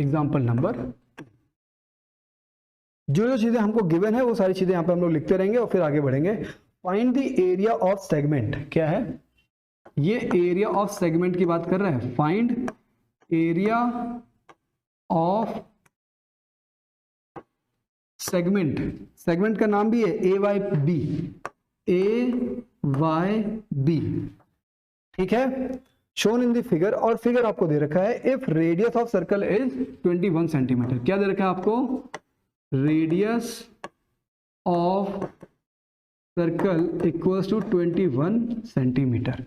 Example number, जो जो चीजें हमको गिवन है वो सारी चीजें यहाँ पे हम लोग लिखते रहेंगे और फिर आगे बढ़ेंगे। Find the area of segment, क्या है ये, एरिया ऑफ सेगमेंट की बात कर रहे हैं। Find area of segment, segment का नाम भी है A Y B, A Y B, ठीक है, शोन इन द फिगर, और फिगर आपको दे रखा है if radius of circle is 21 centimetre. क्या दे रखा है आपको, radius of circle equals to 21 centimetre,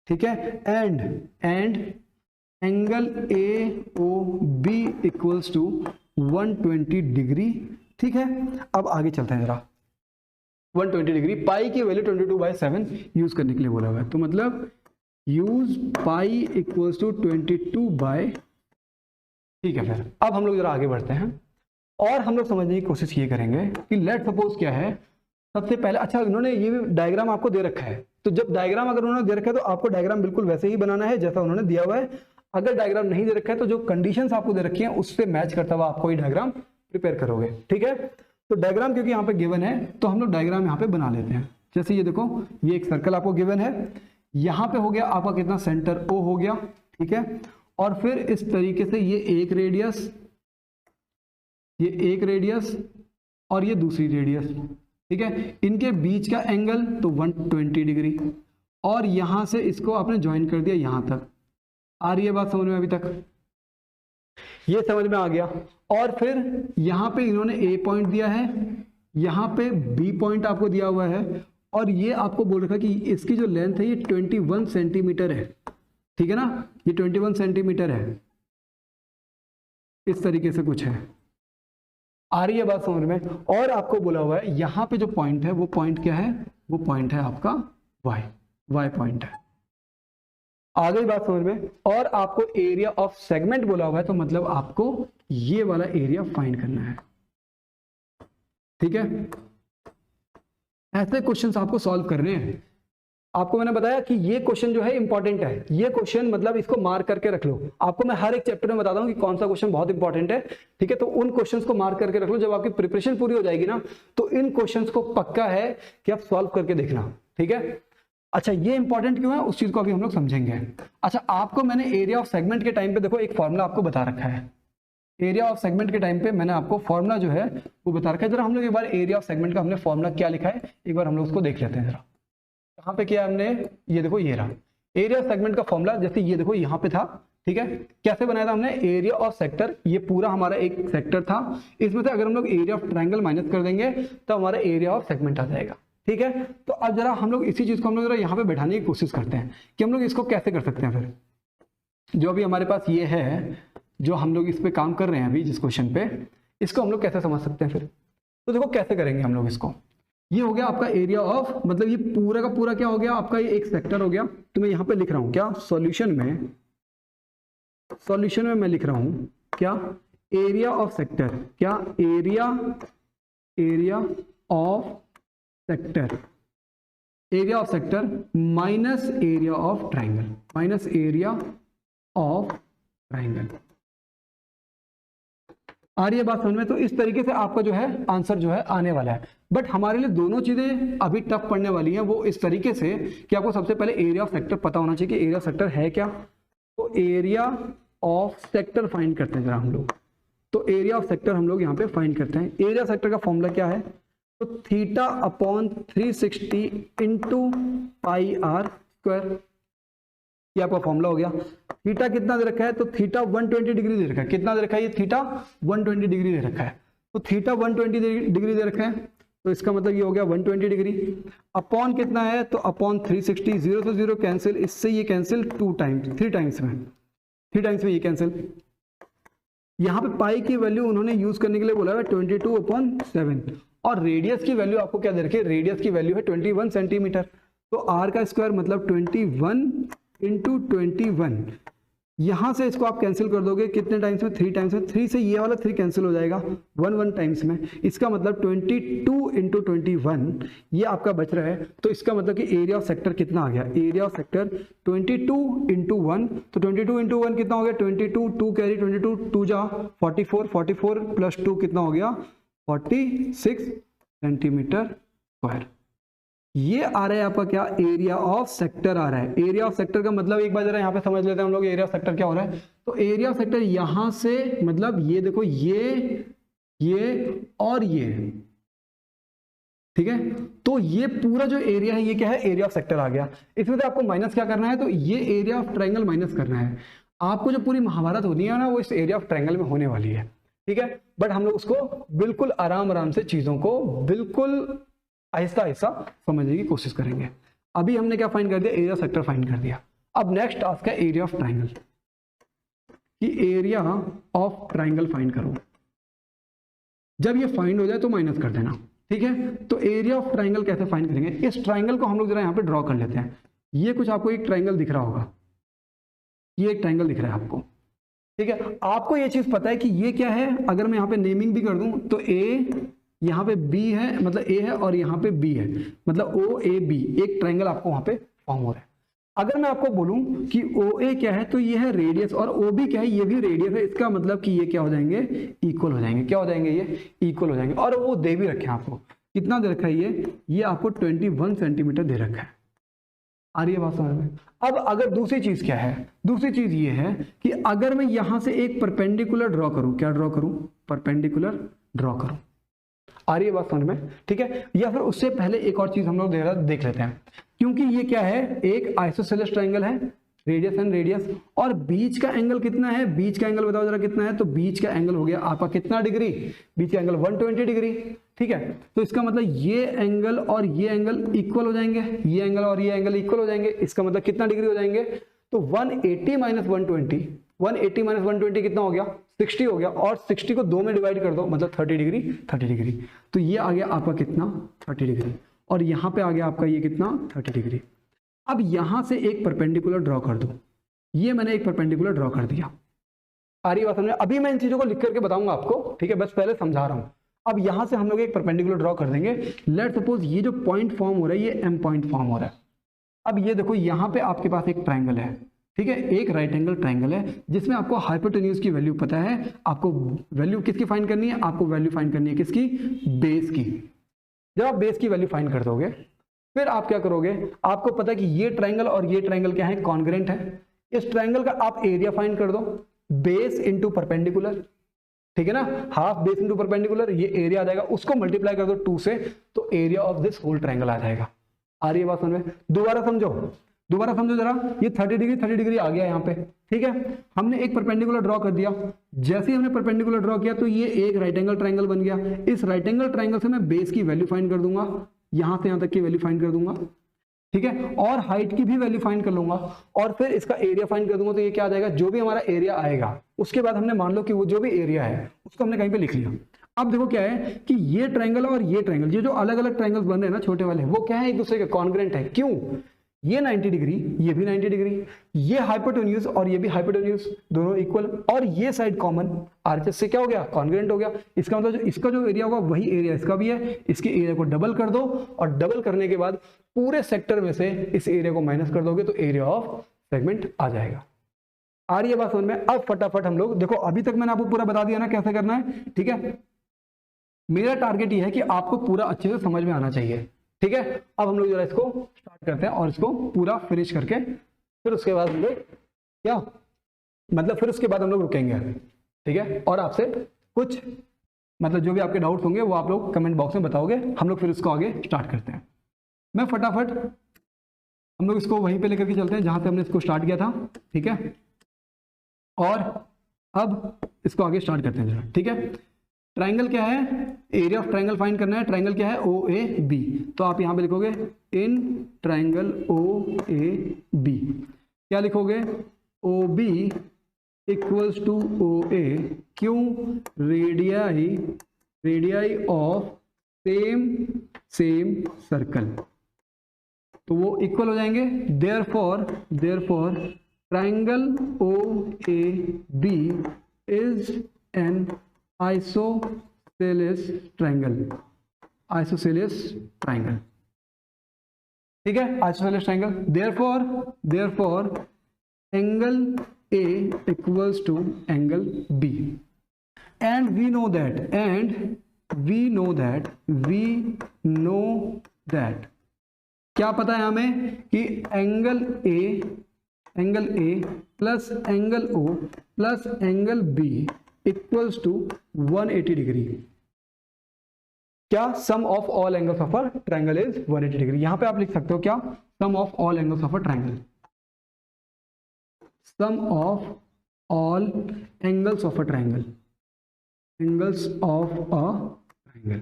ठीक है, and angle A O B equals to 120 degree, ठीक है। अब आगे चलते हैं जरा, 120 डिग्री, पाई की वैल्यू 22/7 यूज करने के लिए बोला हुआ है, तो मतलब यूज पाई इक्वल्स टू 22/, ठीक है। फिर अब हम लोग जरा आगे बढ़ते हैं और हम लोग समझने की कोशिश ये करेंगे कि लेट सपोज क्या है, सबसे पहले, अच्छा इन्होंने ये भी डायग्राम आपको दे रखा है, तो जब डायग्राम अगर उन्होंने दे रखा है तो आपको डायग्राम बिल्कुल वैसे ही बनाना है जैसा उन्होंने दिया हुआ है। अगर डायग्राम नहीं दे रखा है तो जो कंडीशंस आपको दे रखी हैं उससे मैच करता हुआ आपको ये डायग्राम प्रिपेयर करोगे, ठीक है। तो डायग्राम क्योंकि यहाँ पे गिवन है तो हम लोग डायग्राम यहाँ पे बना लेते हैं। जैसे ये देखो, ये एक सर्कल आपको गिवन है, यहाँ पे हो गया आपका कितना, सेंटर ओ हो गया, ठीक है, और फिर इस तरीके से ये एक रेडियस, ये एक रेडियस और ये दूसरी रेडियस, ठीक है, इनके बीच का एंगल तो 120 डिग्री, और यहां से इसको आपने ज्वाइन कर दिया यहां तक। आ रही है बात समझ में अभी तक, ये समझ में आ गया। और फिर यहां पे इन्होंने ए पॉइंट दिया है, यहां पे बी पॉइंट आपको दिया हुआ है, और ये आपको बोल रखा कि इसकी जो लेंथ है ये 21 सेंटीमीटर है, ठीक है ना, ये 21 सेंटीमीटर है, इस तरीके से कुछ है। आ रही है बात समझ में। और आपको बोला हुआ है यहां पे जो पॉइंट है वो पॉइंट क्या है, वो पॉइंट है आपका वाई, वाई पॉइंट है। आ गई बात समझ में। और आपको एरिया ऑफ सेगमेंट बोला हुआ है, तो मतलब आपको ये वाला एरिया फाइंड करना है, ठीक है। ऐसे क्वेश्चंस आपको सॉल्व करने हैं। आपको मैंने बताया कि ये क्वेश्चन जो है इंपॉर्टेंट है, ये क्वेश्चन मतलब इसको मार्क करके रख लो। आपको मैं हर एक चैप्टर में बताता हूं कि कौन सा क्वेश्चन बहुत इंपॉर्टेंट है, ठीक है, तो उन क्वेश्चंस को मार्क करके रख लो। जब आपकी प्रिपरेशन पूरी हो जाएगी ना तो इन क्वेश्चंस को पक्का है कि आप सॉल्व करके देखना, ठीक है। अच्छा, ये इंपॉर्टेंट क्यों है उस चीज को अभी हम लोग समझेंगे। अच्छा, आपको मैंने एरिया ऑफ सेगमेंट के टाइम पे देखो एक फॉर्मूला आपको बता रखा है, एरिया ऑफ सेगमेंट के टाइम पे मैंने आपको फॉर्मूला जो है वो बता रखा है। जरा हम लोग एक बार एरिया ऑफ सेगमेंट का हमने फॉर्मूला क्या लिखा है एक बार हम लोग उसको देख लेते हैं। जरा कहाँ पे किया हमने, ये देखो ये रहा एरिया ऑफ सेगमेंट का फॉर्मूला। जैसे ये देखो यहाँ पे था, ठीक है, कैसे बनाया था हमने, एरिया ऑफ सेक्टर, ये पूरा हमारा एक सेक्टर था, इसमें से अगर हम लोग एरिया ऑफ ट्रायंगल माइनस कर देंगे तो हमारा एरिया ऑफ सेगमेंट आ जाएगा, ठीक है। तो अब जरा हम लोग इसी चीज को हम लोग जरा यहाँ पे बैठाने की कोशिश करते हैं कि हम लोग इसको कैसे कर सकते हैं। फिर जो अभी हमारे पास ये है, जो हम लोग इस पे काम कर रहे हैं अभी जिस क्वेश्चन पे, इसको हम लोग कैसे समझ सकते हैं। फिर तो देखो कैसे करेंगे हम लोग इसको। ये हो गया आपका एरिया ऑफ, मतलब ये पूरा का पूरा क्या हो गया आपका, ये एक सेक्टर हो गया। तो मैं यहाँ पे लिख रहा हूँ क्या, सॉल्यूशन में मैं लिख रहा हूँ क्या, एरिया ऑफ सेक्टर, क्या area of sector, area of sector minus area of triangle, minus area of triangle. आ रही है बात समझ में। तो इस तरीके से आपका जो है आंसर जो है आने वाला है। बट हमारे लिए दोनों चीजें अभी टफ पड़ने वाली हैं, वो इस तरीके से कि आपको सबसे पहले एरिया ऑफ सेक्टर पता होना चाहिए कि एरिया ऑफ सेक्टर है क्या। तो एरिया ऑफ सेक्टर फाइंड करते हैं जरा हम लोग। तो एरिया ऑफ सेक्टर हम लोग यहाँ पे फाइंड करते हैं। एरिया सेक्टर का फॉर्मूला क्या है, तो theta upon 360 into pi r square, ये आपका फॉर्मूला हो गया। थीटा कितना दे रखा है, तो थीटा 120 डिग्री दे रखा है। कितना दे रखा है, ये थीटा 120 डिग्री दे रखा है। तो थीटा 120 डिग्री दे रखा है, तो इसका मतलब ये हो गया 120 डिग्री। अपॉन कितना है, तो अपॉन 360, 0 से 0 कैंसिल, इससे ये कैंसिल 3 टाइम्स में ये कैंसिल। यहाँ पे पाई की वैल्यू उन्होंने यूज करने के लिए बोला है 22/7, और रेडियस की वैल्यू आपको क्या दे रखी है, रेडियस की वैल्यू है 21 सेंटीमीटर। तो आर का स्क्वायर मतलब 21 इंटू 21, यहां से इसको आप कैंसिल कर दोगे कितने टाइम्स में, 3 टाइम्स में, 3 से ये वाला 3 कैंसिल हो जाएगा 1 टाइम्स में। इसका मतलब 22 इंटू 21 ये आपका बच रहा है। तो इसका मतलब कि एरिया ऑफ सेक्टर कितना आ गया, एरिया ऑफ सेक्टर 22 इंटू 1, तो 22 इंटू 1 कितना हो गया 22, 2 कैरी 22, 2 जा 44, 44 प्लस 2 कितना हो गया 46 सेंटीमीटर स्क्वायर। ये आ रहा है आपका क्या, एरिया ऑफ सेक्टर आ रहा है। एरिया ऑफ सेक्टर का मतलब एक बार जरा यहाँ पे समझ लेते हैं हम लोग एरिया ऑफ सेक्टर क्या हो रहा है। तो एरिया ऑफ सेक्टर यहां से मतलब ये देखो ये और ये, ठीक है। तो ये पूरा जो एरिया है ये क्या है, एरिया ऑफ सेक्टर आ गया। इसमें से आपको माइनस क्या करना है, तो ये एरिया ऑफ ट्रायंगल माइनस करना है। आपको जो पूरी महाभारत होनी है ना वो इस एरिया ऑफ ट्रायंगल में होने वाली है, ठीक है। बट हम लोग उसको बिल्कुल आराम से चीजों को बिल्कुल आहिस्ता आहिस्ता समझने की कोशिश करेंगे। अभी हमने क्या फाइंड कर दिया, एरिया सेक्टर फाइंड कर दिया। अब नेक्स्ट टास्क है एरिया ऑफ ट्रायंगल, कि एरिया ऑफ ट्रायंगल फाइंड करो। जब ये फाइंड हो जाए तो माइनस कर देना, ठीक है। तो एरिया ऑफ ट्रायंगल कैसे फाइंड करेंगे, इस ट्रायंगल को हम लोग जरा यहाँ पे ड्रॉ कर लेते हैं। ये कुछ आपको एक ट्रायंगल दिख रहा होगा, ये एक ट्रायंगल दिख रहा है आपको, ठीक है। आपको ये चीज पता है कि ये क्या है, अगर मैं यहाँ पे नेमिंग भी कर दूं तो ए, यहाँ पे बी है मतलब ए है, और यहाँ पे बी है मतलब ओ ए बी, एक ट्रायंगल आपको वहां पे फॉर्म हो रहा है। अगर मैं आपको बोलूं कि ओ ए क्या है, तो ये है रेडियस, और ओ बी क्या है, ये भी रेडियस है। इसका मतलब कि ये क्या हो जाएंगे, इक्वल हो जाएंगे। क्या हो जाएंगे, ये इक्वल हो जाएंगे। और वो दे भी रखे हैं आपको, कितना दे रखा है ये आपको 21 सेंटीमीटर दे रखा है। आ रही है बात समझ में। अब अगर दूसरी चीज क्या है, दूसरी चीज ये है कि अगर मैं यहां से एक परपेंडिकुलर ड्रॉ करूं, क्या ड्रॉ करूं, परपेंडिकुलर ड्रॉ करूं। आ रही है बात समझ में, ठीक है। या फिर उससे पहले एक और चीज हम लोग देख लेते हैं, क्योंकि ये क्या है, एक आइसोसेलेस ट्रायंगल है, रेडियस एंड रेडियस, और बीच का एंगल कितना है, बीच का एंगल बताओ जरा कितना है। तो बीच का एंगल हो गया आपका कितना डिग्री, बीच का एंगल 120 डिग्री, ठीक है। तो इसका मतलब ये एंगल और ये एंगल इक्वल हो जाएंगे, ये एंगल और ये एंगल इक्वल हो जाएंगे। इसका मतलब कितना डिग्री हो जाएंगे, तो 180 माइनस 120, 180 माइनस 120 कितना हो गया, 60 हो गया। और 60 को 2 में डिवाइड कर दो मतलब 30 डिग्री, 30 डिग्री। तो ये आ गया आपका कितना, 30 डिग्री, और यहां पे आ गया आपका ये कितना, 30 डिग्री। अब यहां से एक परपेंडिकुलर ड्रॉ कर दो, ये मैंने एक परपेंडिकुलर ड्रॉ कर दिया। आ रही बात समझ में। अभी मैं इन चीजों को लिख करके बताऊंगा आपको, ठीक है, बस पहले समझा रहा हूं। अब यहां से हम लोग एक परपेंडिकुलर ड्रॉ कर देंगे। लेट सपोज ये जो पॉइंट फॉर्म हो रहा है ये एम पॉइंट फॉर्म हो रहा है। अब ये देखो यहां पे आपके पास एक ट्रायंगल है, ठीक है, एक राइट एंगल ट्रायंगल है, जिसमें आपको हाइपोटेन्यूज की वैल्यू पता है। आपको वैल्यू किसकी फाइंड करनी है, आपको वैल्यू फाइंड करनी है किसकी, बेस की। जब आप बेस की वैल्यू फाइंड कर दोगे फिर आप क्या करोगे, आपको पता है कि ये ट्रायंगल और ये ट्रायंगल क्या है, कॉन्ग्रेंट है। इस ट्रायंगल का आप एरिया फाइंड कर दो, बेस इंटू परपेंडिकुलर, ठीक है ना, हाफ बेस इंटू परपेंडिकुलर, ये एरिया आ जाएगा। उसको मल्टीप्लाई कर दो 2 से, तो area of this whole triangle आ जाएगा। आ रही है बात समझ में। दोबारा समझो जरा, ये 30 डिग्री आ गया यहाँ पे, ठीक है। हमने एक परपेंडिकुलर ड्रॉ कर दिया। जैसे ही हमने परपेंडिकुलर ड्रॉ किया तो ये एक राइट एंगल ट्रायंगल बन गया। इस राइट एंगल ट्रायंगल से मैं बेस की वैल्यू फाइंड कर दूंगा, यहां से यहां तक की वैल्यू फाइंड कर दूंगा, ठीक है, और हाइट की भी वैल्यू फाइंड कर लूंगा, और फिर इसका एरिया फाइंड कर दूंगा। तो ये क्या आ जाएगा, जो भी हमारा एरिया आएगा उसके बाद हमने मान लो कि वो जो भी एरिया है उसको हमने कहीं पे लिख लिया। अब देखो क्या है कि ये ट्रायंगल और ये ट्रायंगल, ये जो अलग अलग ट्रायंगल्स बन रहे हैं ना छोटे वाले, वो क्या है, एक दूसरे के कॉन्ग्रेंट है। क्यों, ये 90 डिग्री, ये भी 90 डिग्री, ये हाइपोटेन्यूज और ये भी हाइपोटेन्यूज, दोनों इक्वल, और ये साइड कॉमन, आरएचएस से क्या हो गया, कॉन्ग्रेंट हो गया। इसका मतलब जो इसका जो एरिया होगा वही एरिया इसका भी है। इसके एरिया को डबल कर दो, और डबल करने के बाद पूरे सेक्टर में से इस एरिया को माइनस कर दोगे तो एरिया ऑफ सेगमेंट आ जाएगा। आ रही है बात समझ में। अब फटाफट हम लोग देखो, अभी तक मैंने आपको पूरा बता दिया ना कैसे करना है, ठीक है। मेरा टारगेट ये है कि आपको पूरा अच्छे से समझ में आना चाहिए, ठीक है। अब हम लोग जरा इसको स्टार्ट करते हैं और इसको पूरा फिनिश करके फिर उसके बाद हम लोग क्या मतलब फिर उसके बाद हम लोग रुकेंगे, ठीक है। और आपसे कुछ मतलब जो भी आपके डाउट्स होंगे वो आप लोग कमेंट बॉक्स में बताओगे, हम लोग फिर इसको आगे स्टार्ट करते हैं। मैं फटाफट हम लोग इसको वहीं पे लेकर के चलते हैं जहां से हमने इसको स्टार्ट किया था, ठीक है। और अब इसको आगे स्टार्ट करते हैं जरा, ठीक है। ट्रायंगल क्या है, एरिया ऑफ ट्रायंगल फाइंड करना है। ट्रायंगल क्या है, ओ ए बी। तो आप यहां पे लिखोगे in triangle O A B, क्या लिखोगे, O B equals to O A, क्यों, रेडियाई ऑफ सेम सर्कल, तो वो इक्वल हो जाएंगे। Therefore triangle O A B is an isosceles triangle, isosceles triangle, ठीक है, isosceles triangle. Therefore angle A equals to angle B, and we know that क्या पता है हमें कि angle A plus angle O plus angle B equals to 180 degree. क्या? Sum of all angles of a triangle is 180 degree. यहां पे आप लिख सकते हो क्या? Sum of all angles of a triangle, sum of all angles of a triangle, angles of a triangle.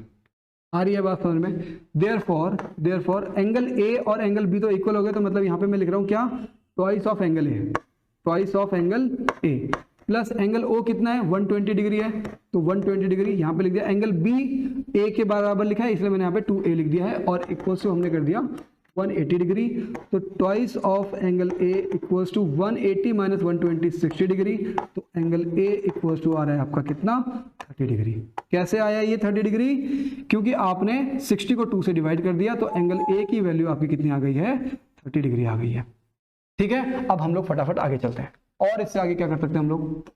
आ रही है बात समझ में? देयरफॉर एंगल ए और एंगल बी तो इक्वल हो गए, तो मतलब यहां पे मैं लिख रहा हूं क्या? Twice of angle A, twice of angle A plus angle O कितना है? 120 डिग्री है, तो 120 डिग्री यहां पे लिख दिया। एंगल बी ए के बराबर लिखा है, इसलिए मैंने यहां पे 2a लिख दिया है, और इक्वल्स टू हमने कर दिया 180 डिग्री। तो twice of angle A equals to 180 minus 120 60 degree, तो एंगल ए इक्वल्स टू आ रहा है आपका कितना? 30 डिग्री। कैसे आया ये 30 डिग्री? क्योंकि आपने 60 को 2 से डिवाइड कर दिया, तो एंगल ए की वैल्यू आपकी कितनी आ गई है? 30 डिग्री आ गई है। ठीक है, अब हम लोग फटाफट आगे चलते हैं, और इससे आगे क्या कर सकते हैं हम लोग?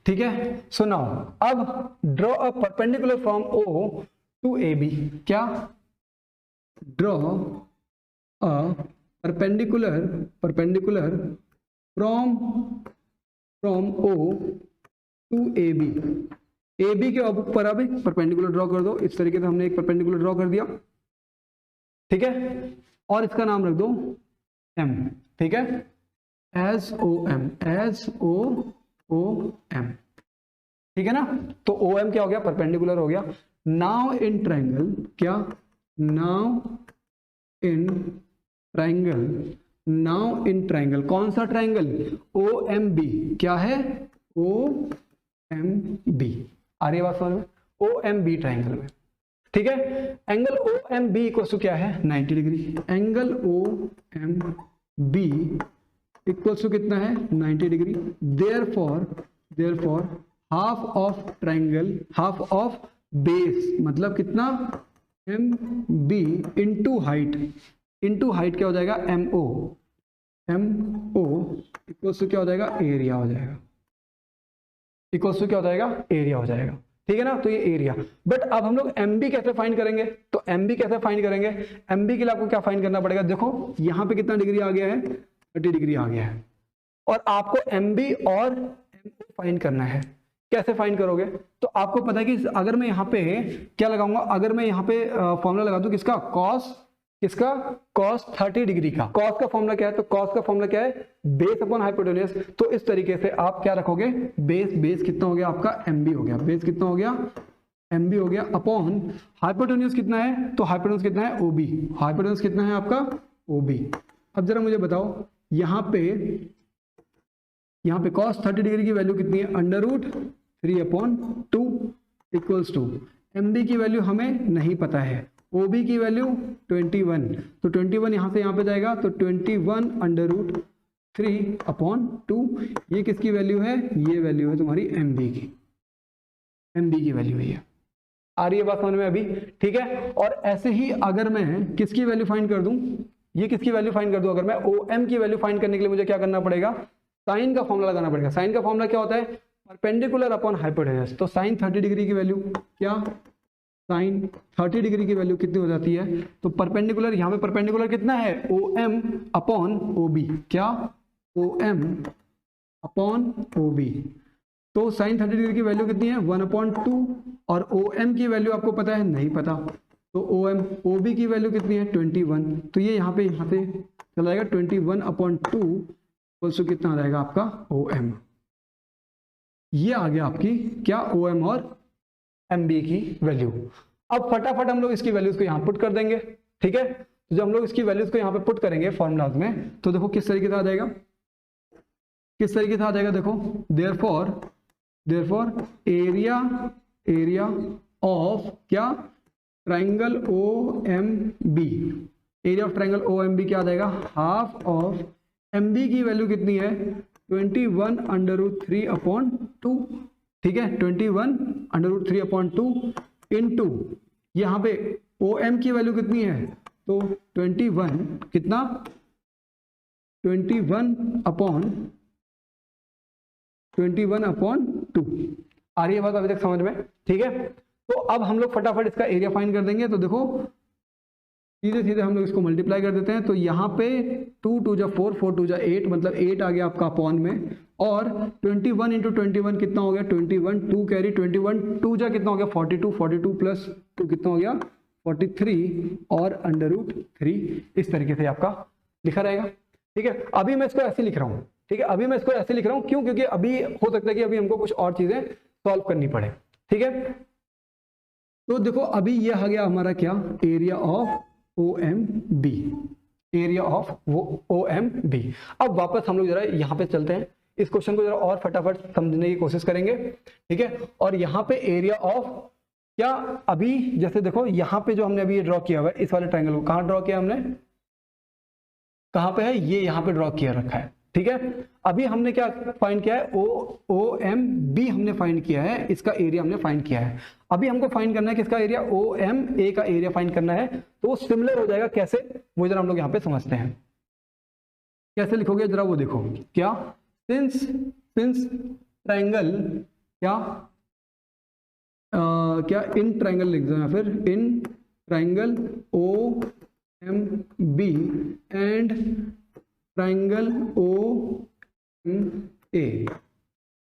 ठीक है, सो नाउ अब draw a perpendicular from O to A B. क्या? Draw a perpendicular from O to A B. A B के ऊपर अब परपेंडिकुलर ड्रॉ कर दो। इस तरीके से हमने एक परपेंडिकुलर ड्रॉ कर दिया, ठीक है, और इसका नाम रख दो एम, ठीक है, S O M, S O M, ठीक है ना। तो ओ एम क्या हो गया? परपेंडिकुलर हो गया। नाउ इन ट्रायंगल, क्या? नाउ इन ट्रायंगल, कौन सा ट्रायंगल? ओ एम बी। क्या है? ओ एम बी। आ रही है बात समझ में? ओ एम बी ट्रायंगल में, ठीक है। Angle O M B equal to क्या है? 90 degree. Angle O M B equals to कितना है? 90 degree. Therefore half of triangle, half of base, मतलब कितना? M B into height, into height क्या हो जाएगा? एम ओ इक्वल्स टू क्या हो जाएगा? एरिया हो जाएगा। इक्वल्स टू क्या हो जाएगा? एरिया हो जाएगा, ठीक है ना। तो ये एरिया। बट अब हम लोग एम बी कैसे फाइंड करेंगे? तो एम बी कैसे फाइंड करेंगे? एम बी के लिए आपको क्या फाइंड करना पड़ेगा? देखो यहां पे कितना डिग्री आ गया है? 30 डिग्री आ गया है, और आपको एम बी और एम ओ फाइंड करना है। कैसे फाइंड करोगे? तो आपको पता है कि अगर मैं यहाँ पे क्या लगाऊंगा? अगर मैं यहाँ पे फॉर्मूला लगा दूं किसका? किसका? cos 30 डिग्री का। cos का फॉर्मूला क्या है? तो cos का फॉर्मूला क्या है? Base upon hypotenuse. तो इस तरीके से आप क्या रखोगे? बेस कितना हो गया आपका? mb हो गया। बेस कितना हो गया? mb हो गया, अपॉन हाइपोटेन्यूज कितना है? तो हाइपोटेन्यूज कितना है? ob। हाइपोटेन्यूज कितना है आपका? ob। अब जरा मुझे बताओ, यहाँ पे cos 30 डिग्री की वैल्यू कितनी है? √3/2 इक्वल्स टू mb की वैल्यू हमें नहीं पता है, OB की वैल्यू 21, तो 21 यहां से यहां पे जाएगा, तो 21√3/2। ये किसकी वैल्यू है? ये वैल्यू है तुम्हारी MB की। MB की वैल्यू है। आ रही है बात समझ में अभी? ठीक है। और ऐसे ही अगर मैं किसकी वैल्यू फाइंड कर दूं, ये किसकी वैल्यू फाइंड कर दूं, अगर मैं OM की वैल्यू फाइंड करने के लिए मुझे क्या करना पड़ेगा? साइन का फॉर्मूला लगाना पड़ेगा। साइन का फॉर्मूला क्या होता है? Perpendicular upon hypotenuse. तो साइन 30 डिग्री की वैल्यू क्या? साइन 30 डिग्री की वैल्यू कितनी हो जाती है? तो परपेंडिकुलर, यहां पे परपेंडिकुलर कितना है? OM upon OB। क्या? OM upon OB। तो साइन 30 डिग्री की वैल्यू कितनी है? 1/2, और OM की वैल्यू आपको पता है? नहीं पता। तो OB की वैल्यू कितनी है? 21। तो ये यहाँ से चला जाएगा 21/2 तो कितना आ जाएगा आपका? OM। ये आ गया आपकी क्या? OM और MB की वैल्यू। अब फटाफट हम लोग इसकी वैल्यूज को यहाँ पुट कर देंगे, ठीक है। तो जब हम लोग इसकी वैल्यूज को यहाँ पे पुट करेंगे फॉर्मूलाज में, तो देखो किस तरीके से आ जाएगा, किस तरीके से आ जाएगा। देखो देयरफॉर एरिया ऑफ क्या? Triangle OMB। Area of triangle OMB क्या आ जाएगा? हाफ ऑफ MB की वैल्यू कितनी है 21√3/2, ठीक है 21√3/2 इनटू यहाँ पे OM की वैल्यू कितनी है तो 21 कितना 21/2 आ रही है बात अभी तक समझ में, ठीक है। तो अब हम लोग फटाफट इसका एरिया फाइंड कर देंगे। तो देखो सीधे सीधे हम लोग इसको मल्टीप्लाई कर देते हैं। तो यहाँ पे 2 2 जा 4 4 2 जा 8 मतलब 8 आ गया आपका अपॉन में, और 21 इंटू 21 कितना हो गया 21, 2 कैरी 21, 2 जा कितना हो गया 42, 42 प्लस 2 कितना हो गया 43 और √3 इस तरीके से आपका लिखा रहेगा, ठीक है। अभी मैं इसको ऐसे लिख रहा हूँ, ठीक है, अभी मैं इसको ऐसे लिख रहा हूँ क्यों, क्योंकि अभी हो सकता है कि अभी हमको कुछ और चीजें सॉल्व करनी पड़े, ठीक है। तो देखो अभी ये आ गया हमारा क्या area of OMB, area of OMB। अब वापस हम लोग जरा यहाँ पे चलते हैं, इस क्वेश्चन को जरा और फटाफट समझने की कोशिश करेंगे, ठीक है। और यहाँ पे एरिया ऑफ क्या, अभी जैसे देखो यहाँ पे जो हमने अभी ड्रॉ किया हुआ है इस वाले ट्रायंगल को, कहाँ ड्रॉ किया हमने, कहाँ पे है ये यहाँ पे ड्रॉ किया रखा है, ठीक है। अभी हमने क्या फाइंड किया है OMB हमने फाइंड किया है, इसका एरिया हमने फाइंड किया है। अभी हमको फाइंड करना है किसका एरिया, OMA का एरिया फाइंड करना है। तो वो सिमिलर हो जाएगा कैसे, वो जरा हम लोग यहाँ पे समझते हैं। कैसे लिखोगे जरा वो देखो, क्या सिंस ट्रायंगल क्या इन ट्रायंगल लिख दो या फिर in triangle OMB and triangle OMA,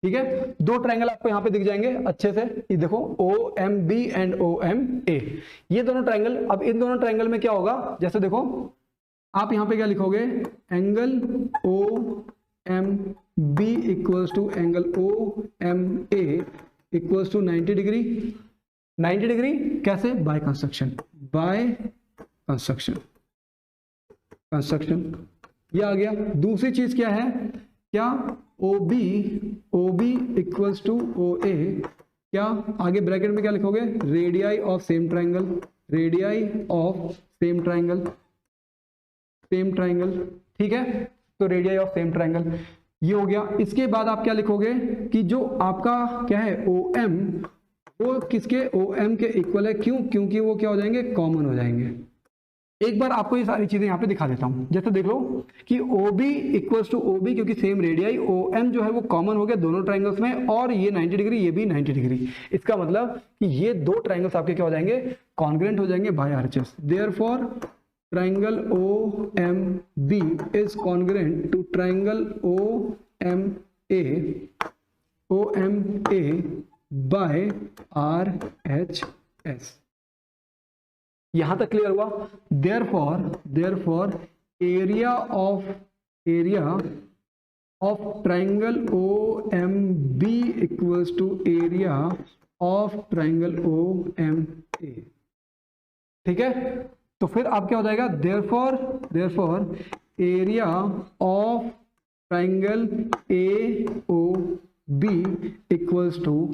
ठीक है। दो ट्रायंगल आपको यहाँ पे दिख जाएंगे अच्छे से, ये देखो OMB एंड OMA, ये दोनों ट्रायंगल। अब इन दोनों ट्रायंगल में क्या होगा, जैसे देखो आप यहाँ पे क्या लिखोगे, angle OMB equals to angle OMA equals to 90 degree. 90 degree कैसे, बाय कंस्ट्रक्शन ये आ गया। दूसरी चीज क्या है, क्या OB इक्वल्स टू OA, क्या आगे ब्रैकेट में क्या लिखोगे, रेडियाई ऑफ सेम ट्रायंगल, ठीक है। तो रेडियाई ऑफ सेम ट्रायंगल ये हो गया। इसके बाद आप क्या लिखोगे कि जो आपका क्या है OM, वो किसके OM के इक्वल है, क्यों, क्योंकि वो क्या हो जाएंगे, कॉमन हो जाएंगे। एक बार आपको ये सारी चीजें यहाँ पे दिखा देता हूँ। जैसे देख लो कि OB इक्वल्स टू OB, क्योंकि सेम रेडियाई, OM जो है वो कॉमन हो गया दोनों ट्रायंगल्स में, और ये 90 डिग्री, ये भी 90 डिग्री। इसका मतलब कि ये दो ट्रायंगल्स आपके क्या हो जाएंगे, कॉन्ग्रुएंट हो जाएंगे by arches. Therefore triangle OMB is congruent to triangle OMA by RHS। यहां तक क्लियर हुआ। Therefore area of triangle OMB equals to area of triangle OMA, ठीक है। तो फिर आप क्या हो जाएगा, therefore area of triangle AOB equals to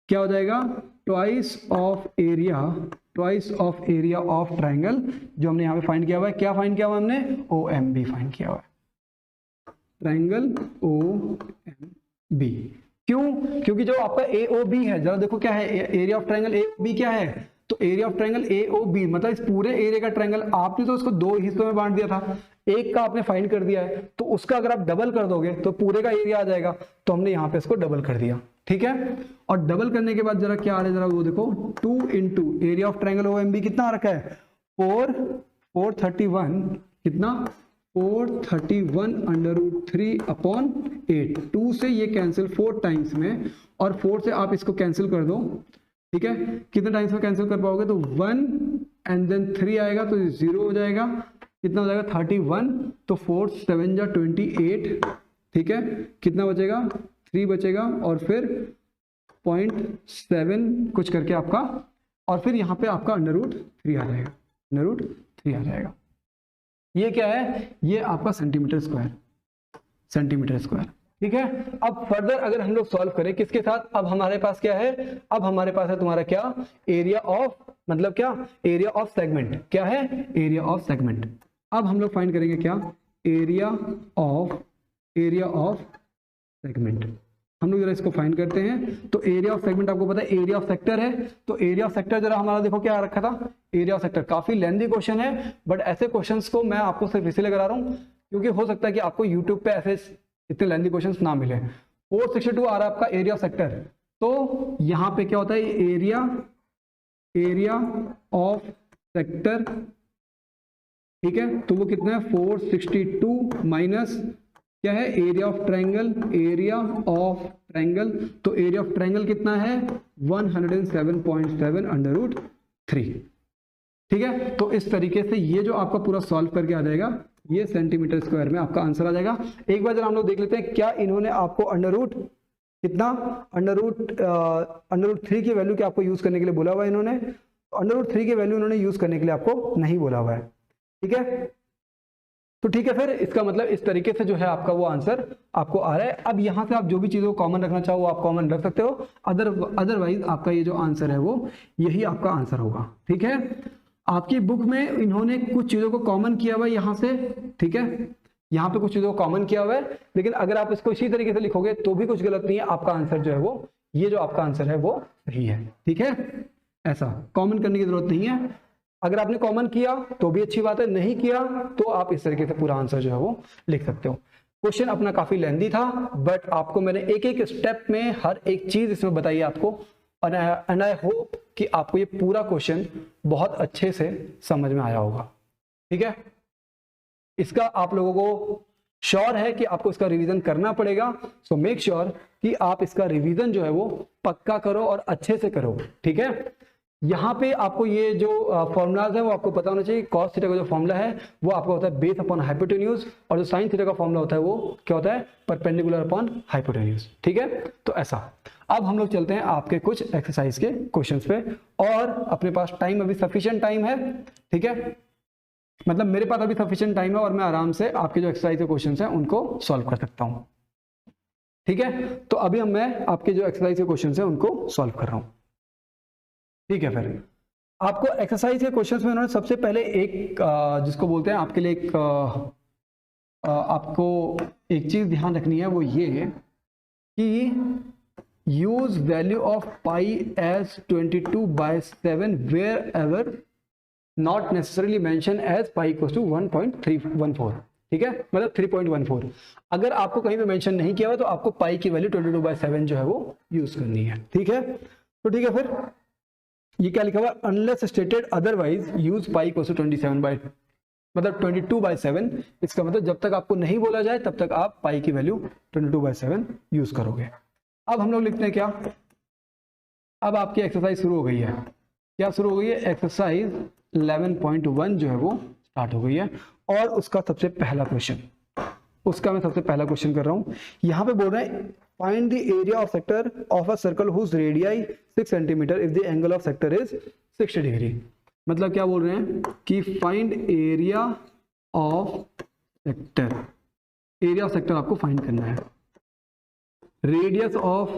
क्या हो जाएगा, twice of area of triangle जो हमने यहाँ पे फाइंड किया हुआ है। क्या फाइंड किया हुआ हमने, OMB फाइंड किया हुआ है, ट्रायंगल OMB। क्यों, क्योंकि जो आपका AOB है, जरा देखो क्या है एरिया ऑफ ट्रायंगल AOB क्या है, तो एरिया ऑफ ट्रायंगल AOB मतलब इस पूरे एरिया का ट्रायंगल, आपने तो उसको दो हिस्सों में बांट दिया था, एक का आपने फाइंड कर दिया है, तो उसका अगर आप डबल कर दोगे तो पूरे का एरिया आ जाएगा। तो हमने यहाँ पे इसको डबल कर दिया, ठीक है। और डबल करने के बाद जरा क्या आ रहा है, जरा वो देखो 2 into area of triangle OMB कितना आ रखा है, 431, कितना 431/3/8। 2 से ये कैंसिल 4 टाइम्स में, और 4 से आप इसको कैंसिल कर दो, ठीक है। कितने टाइम्स में कैंसिल कर पाओगे, तो 1 एंड देन 3 आएगा तो 0 हो जाएगा, कितना हो जाएगा 31। तो 4 7 जा 28, ठीक है। कितना बचेगा, 3 बचेगा, और फिर 0.7 कुछ करके आपका, और फिर यहाँ पे आपका √3 आ जाएगा, √3 आ जाएगा। ये क्या है, ये आपका सेंटीमीटर स्क्वायर, ठीक है। अब फर्दर अगर हम लोग सॉल्व करें किसके साथ, अब हमारे पास क्या है, अब हमारे पास है तुम्हारा क्या, एरिया ऑफ, मतलब क्या, एरिया ऑफ सेगमेंट, क्या है, एरिया ऑफ सेगमेंट। अब हम लोग फाइंड करेंगे क्या, एरिया ऑफ सेगमेंट। हम लोग जरा इसको फाइंड करते हैं। तो एरिया ऑफ सेगमेंट आपको पता है एरिया ऑफ सेक्टर है, तो एरिया ऑफ सेक्टर जरा हमारा देखो क्या रखा था, एरिया ऑफ सेक्टर। काफी लेंथी क्वेश्चन है, बट ऐसे क्वेश्चंस को मैं आपको सिर्फ इसलिए करा रहा हूँ क्योंकि हो सकता है कि आपको यूट्यूब पे ऐसे इतने लेंथी क्वेश्चंस ना मिले। 462 आ रहा है आपका एरिया ऑफ सेक्टर, तो यहाँ पे क्या होता है एरिया ऑफ सेक्टर, ठीक है। तो वो कितना है 462 माइनस क्या है एरिया ऑफ ट्रायंगल, तो एरिया ऑफ ट्रायंगल कितना है 107.7 अंडर रूट 3, ठीक है। तो इस तरीके से ये जो आपका पूरा सॉल्व करके आ जाएगा, ये सेंटीमीटर स्क्वायर में आपका आंसर आ जाएगा। एक बार जरा हम लोग देख लेते हैं क्या इन्होंने आपको अंडर रूट 3 की वैल्यू क्या आपको यूज करने के लिए बोला हुआ है इन्होंने। अंडर रूट 3 की वैल्यू इन्होंने यूज करने के लिए आपको नहीं बोला हुआ है, ठीक है। तो ठीक है, फिर इसका मतलब इस तरीके से जो है आपका वो आंसर आपको आ रहा है। अब यहां से आप जो भी चीजों को कॉमन रखना चाहो वो आप कॉमन रख सकते हो, अदरवाइज आपका ये जो आंसर है वो यही आपका आंसर होगा, ठीक है। आपकी बुक में इन्होंने कुछ चीजों को कॉमन किया हुआ है यहाँ से, ठीक है, यहाँ पे कुछ चीजों को कॉमन किया हुआ है, लेकिन अगर आप इसको इसी तरीके से लिखोगे तो भी कुछ गलत नहीं है। आपका आंसर जो है वो ये जो आपका आंसर है वो सही है, ठीक है। ऐसा कॉमन करने की जरूरत नहीं है। अगर आपने कॉमन किया तो भी अच्छी बात है, नहीं किया तो आप इस तरीके से पूरा आंसर जो है वो लिख सकते हो। क्वेश्चन अपना काफी लेंथी था, बट आपको मैंने एक एक स्टेप में हर एक चीज इसमें बताई आपको, एंड आई होप कि आपको ये पूरा क्वेश्चन बहुत अच्छे से समझ में आया होगा, ठीक है। इसका आप लोगों को श्योर है कि आपको इसका रिवीजन करना पड़ेगा, सो मेक श्योर कि आप इसका रिवीजन जो है वो पक्का करो और अच्छे से करो, ठीक है। यहाँ पे आपको ये जो फॉर्मूलाज है वो आपको पता होना चाहिए। कॉस थीटा का जो फॉर्मूला है वो आपको होता है बेस अपॉन हाइपोटेन्यूज, और जो साइन थीटा का फॉर्मूला होता है वो क्या होता है परपेंडिकुलर अपॉन हाइपोटेन्यूज, ठीक है। तो ऐसा अब हम लोग चलते हैं आपके कुछ एक्सरसाइज के क्वेश्चंस पे, और अपने पास टाइम अभी सफिशिएंट टाइम है, ठीक है। मतलब मेरे पास अभी सफिशिएंट टाइम है और मैं आराम से आपके जो एक्सरसाइज के क्वेश्चंस हैं उनको सॉल्व कर सकता हूँ, ठीक है। तो अभी मैं आपके जो एक्सरसाइज के क्वेश्चंस हैं उनको सॉल्व कर रहा हूँ, ठीक है। फिर आपको एक्सरसाइज के क्वेश्चंस में उन्होंने सबसे पहले एक जिसको बोलते हैं आपके लिए एक आपको एक चीज ध्यान रखनी है, वो ये कि use value of pi as 22/7 wherever not necessarily mention as pi equals to 1.314, ठीक है, मतलब 3.14। अगर आपको कहीं पे मेंशन नहीं किया हुआ तो आपको पाई की वैल्यू 22/7 जो है वो यूज करनी है, ठीक है। तो ठीक है, फिर ये क्या लिखा हुआ, unless stated otherwise use pi equals to 22/7। इसका मतलब जब तक आपको नहीं बोला जाए तब तक आप पाई की वैल्यू 22/7 यूज करोगे। अब हम लोग लिखते हैं क्या, अब आपकी एक्सरसाइज शुरू हो गई है। क्या शुरू हो गई है, एक्सरसाइज 11.1 जो है वो स्टार्ट हो गई है, और उसका सबसे पहला क्वेश्चन कर रहा हूं। यहां पे बोल रहे हैं find the area of sector of a circle whose radii 6 centimetre if the angle of sector is 60 degree. मतलब क्या बोल रहे हैं कि find area of sector, area of sector आपको फाइंड करना है। रेडियस ऑफ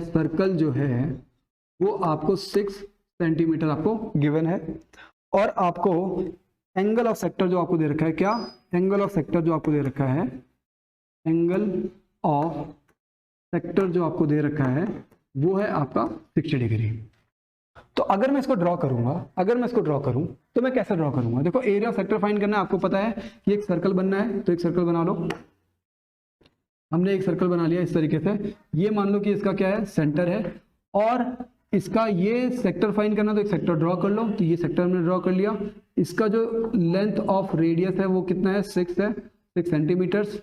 सर्कल जो है वो आपको 6 सेंटीमीटर आपको गिवन है, और आपको एंगल ऑफ सेक्टर जो आपको दे रखा है, क्या एंगल ऑफ सेक्टर जो आपको दे रखा है, एंगल ऑफ सेक्टर जो आपको दे रखा है वो है आपका 60 डिग्री। तो अगर मैं इसको ड्रॉ करूं तो मैं कैसे ड्रॉ करूंगा, देखो एरिया ऑफ सेक्टर फाइंड करना है, आपको पता है कि एक सर्कल बनना है, तो एक सर्कल बना लो। हमने एक सर्कल बना लिया इस तरीके से, ये मान लो कि इसका क्या है सेंटर है, और इसका ये सेक्टर फाइंड करना, तो एक सेक्टर ड्रॉ कर लो। तो ये सेक्टर हमने ड्रॉ कर लिया। इसका जो लेंथ ऑफ रेडियस है वो कितना है, 6 है, 6 सेंटीमीटर्स,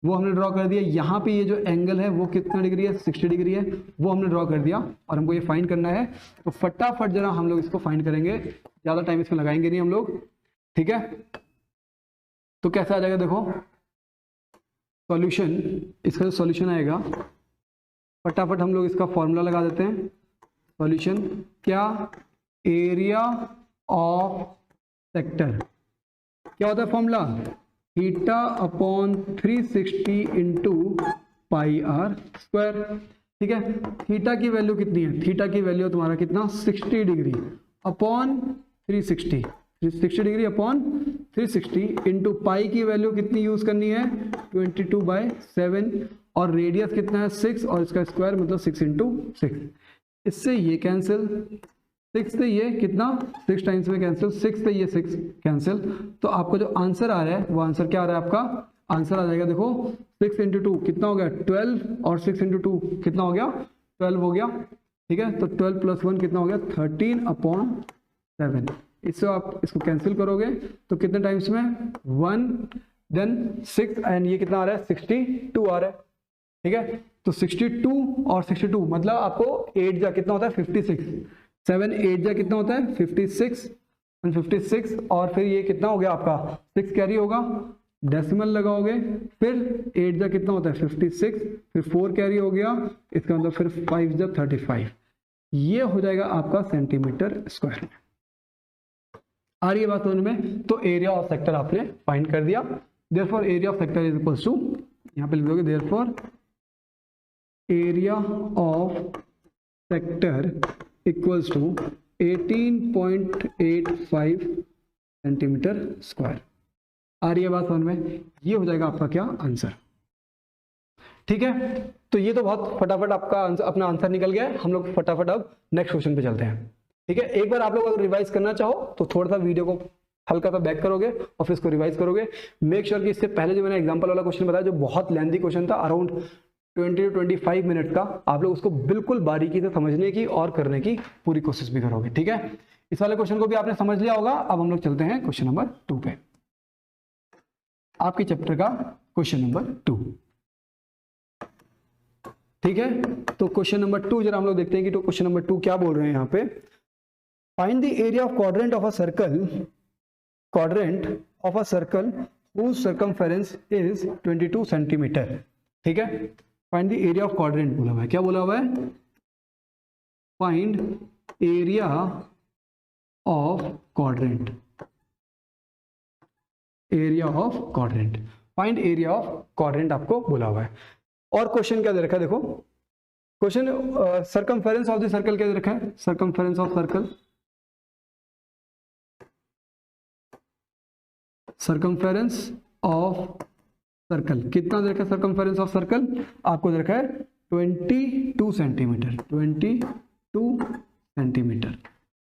वो हमने ड्रॉ कर दिया। यहाँ पे ये जो एंगल है वो कितना डिग्री है, 60 डिग्री है, वो हमने ड्रॉ कर दिया, और हमको ये फाइंड करना है। तो फटाफट जरा हम लोग इसको फाइंड करेंगे, ज़्यादा टाइम इसमें लगाएंगे नहीं हम लोग, ठीक है। तो कैसा आ जाएगा, देखो सॉल्यूशन, इसका जो सॉल्यूशन आएगा, फटाफट हम लोग इसका फॉर्मूला लगा देते हैं। सॉल्यूशन क्या, एरिया ऑफ सेक्टर क्या होता है formula, theta upon 360 into pi r square, ठीक है। थीटा की वैल्यू कितनी है, थीटा की वैल्यू तुम्हारा कितना 60 degree upon 360 60 degree upon 360 into pi की वैल्यू कितनी यूज करनी है 22/7 और रेडियस कितना है 6 और इसका स्क्वायर मतलब 6 इंटू 6। इससे ये कैंसिल, 6 से ये कितना 6 टाइम्स में कैंसिल, 6 से ये 6 कैंसिल। तो आपको जो आंसर आ रहा है वो आंसर क्या आ रहा है, आपका आंसर आ जाएगा देखो 6 इंटू 2 कितना हो गया 12 और 6 इंटू 2 कितना हो गया 12 हो गया। ठीक है, तो 12 + 1 कितना हो गया 13/7। इससे आप इसको कैंसिल करोगे तो कितने टाइम्स में 1 देन 6 एंड ये कितना आ रहा है 62 आ रहा है। ठीक है, तो 62 और 62 मतलब आपको 8 जा कितना होता है 56, 7 8 जा कितना होता है 56 और 56 और फिर ये कितना हो गया आपका 6 कैरी होगा, डेसिमल लगाओगे, फिर 8 जा कितना होता है 56, फिर 4 कैरी हो गया, इसका मतलब फिर 5 जा 35, ये हो जाएगा आपका सेंटीमीटर स्क्वायर में। आ रही है बात समझ में? तो एरिया ऑफ सेक्टर आपने फाइंड कर दिया। Therefore area of sector is equals to, यहां पे लिख दोगे therefore area of sector equals to 18.85 centimetre square. आ रही है बात समझ में? ये हो जाएगा आपका क्या आंसर। ठीक है, तो ये तो बहुत फटाफट आपका अपना आंसर निकल गया है। हम लोग फटाफट अब नेक्स्ट क्वेश्चन पे चलते हैं। ठीक है, एक बार आप लोग अगर रिवाइज करना चाहो तो थोड़ा सा वीडियो को हल्का सा बैक करोगे और फिर इसको रिवाइज करोगे। मेक श्योर कि इससे पहले जो मैंने एग्जांपल वाला क्वेश्चन बताया जो बहुत लेंथी क्वेश्चन था अराउंड 20 to 25 मिनट का, आप लोग उसको बिल्कुल बारीकी से समझने की और करने की पूरी कोशिश भी करोगे। ठीक है, इस वाले क्वेश्चन को भी आपने समझ लिया होगा। अब हम लोग चलते हैं क्वेश्चन नंबर 2 पे, आपके चैप्टर का क्वेश्चन नंबर 2। ठीक है, तो क्वेश्चन नंबर 2 जरा हम लोग देखते हैं कि तो क्वेश्चन नंबर 2 क्या बोल रहे हैं यहाँ पे। Find the area of quadrant of a circle whose circumference is 22 centimetre. ठीक है, find the area of quadrant बोला हुआ है। क्या बोला हुआ है? Find area of quadrant, area of quadrant, find area of quadrant आपको बोला हुआ है। और क्वेश्चन क्या दे रखा है देखो, question circumference of the circle क्या दे रखा है, circumference of circle, circumference of circle कितना दे रखा है, सर्कमफेरेंस ऑफ सर्कल आपको दे रखा है 22 सेंटीमीटर, 22 सेंटीमीटर।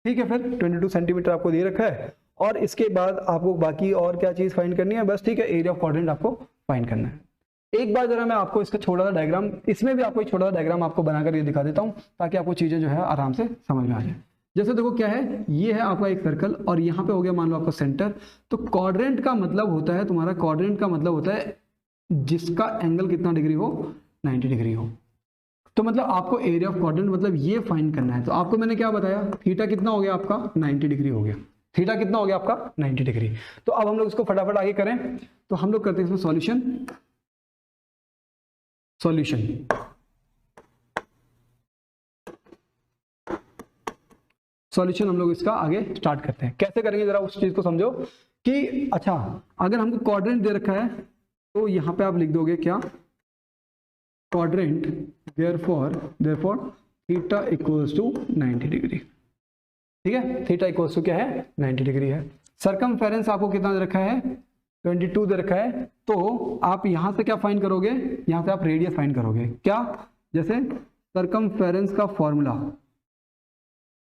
ठीक है, फिर 22 सेंटीमीटर आपको दे रखा है और इसके बाद आपको बाकी और क्या चीज फाइंड करनी है बस। ठीक है, एरिया ऑफ क्वाड्रेंट आपको फाइंड करना है। एक बार जरा मैं आपको इसका छोटा सा डायग्राम, इसमें भी आपको एक छोटा सा डायग्राम आपको बनाकर ये दिखा देता हूं ताकि आपको चीजें जो है आराम से समझ में आ जाए। जैसे देखो क्या है, ये है आपका एक सर्कल और यहाँ पे हो गया मान लो आपका सेंटर। तो क्वाड्रेंट का मतलब होता है तुम्हारा, क्वाड्रेंट का मतलब होता है जिसका एंगल कितना डिग्री हो, 90 डिग्री हो। तो मतलब आपको एरिया ऑफ क्वाड्रेंट मतलब ये फाइंड करना है। तो आपको मैंने क्या बताया, थीटा कितना हो गया आपका 90 डिग्री हो गया, थीटा कितना हो गया आपका 90 डिग्री। तो अब हम लोग इसको फटाफट आगे करें। तो हम लोग करते हैं इसमें सॉल्यूशन, सॉल्यूशन हम लोग इसका आगे स्टार्ट करते हैं। कैसे करेंगे जरा उस चीज को समझो कि अच्छा अगर हमको क्वाड्रेंट दे रखा है तो यहां पे आप लिख दोगे क्या, quadrant therefore theta equals to 90 degree. ठीक है, थीटा इक्वल्स टू क्या है 90 डिग्री है। सर्कमफेरेंस आपको कितना दे रखा है 22 दे रखा है। तो आप यहां से क्या फाइंड करोगे, यहां से आप रेडियस फाइंड करोगे। क्या, जैसे सर्कमफेरेंस का फॉर्मूला,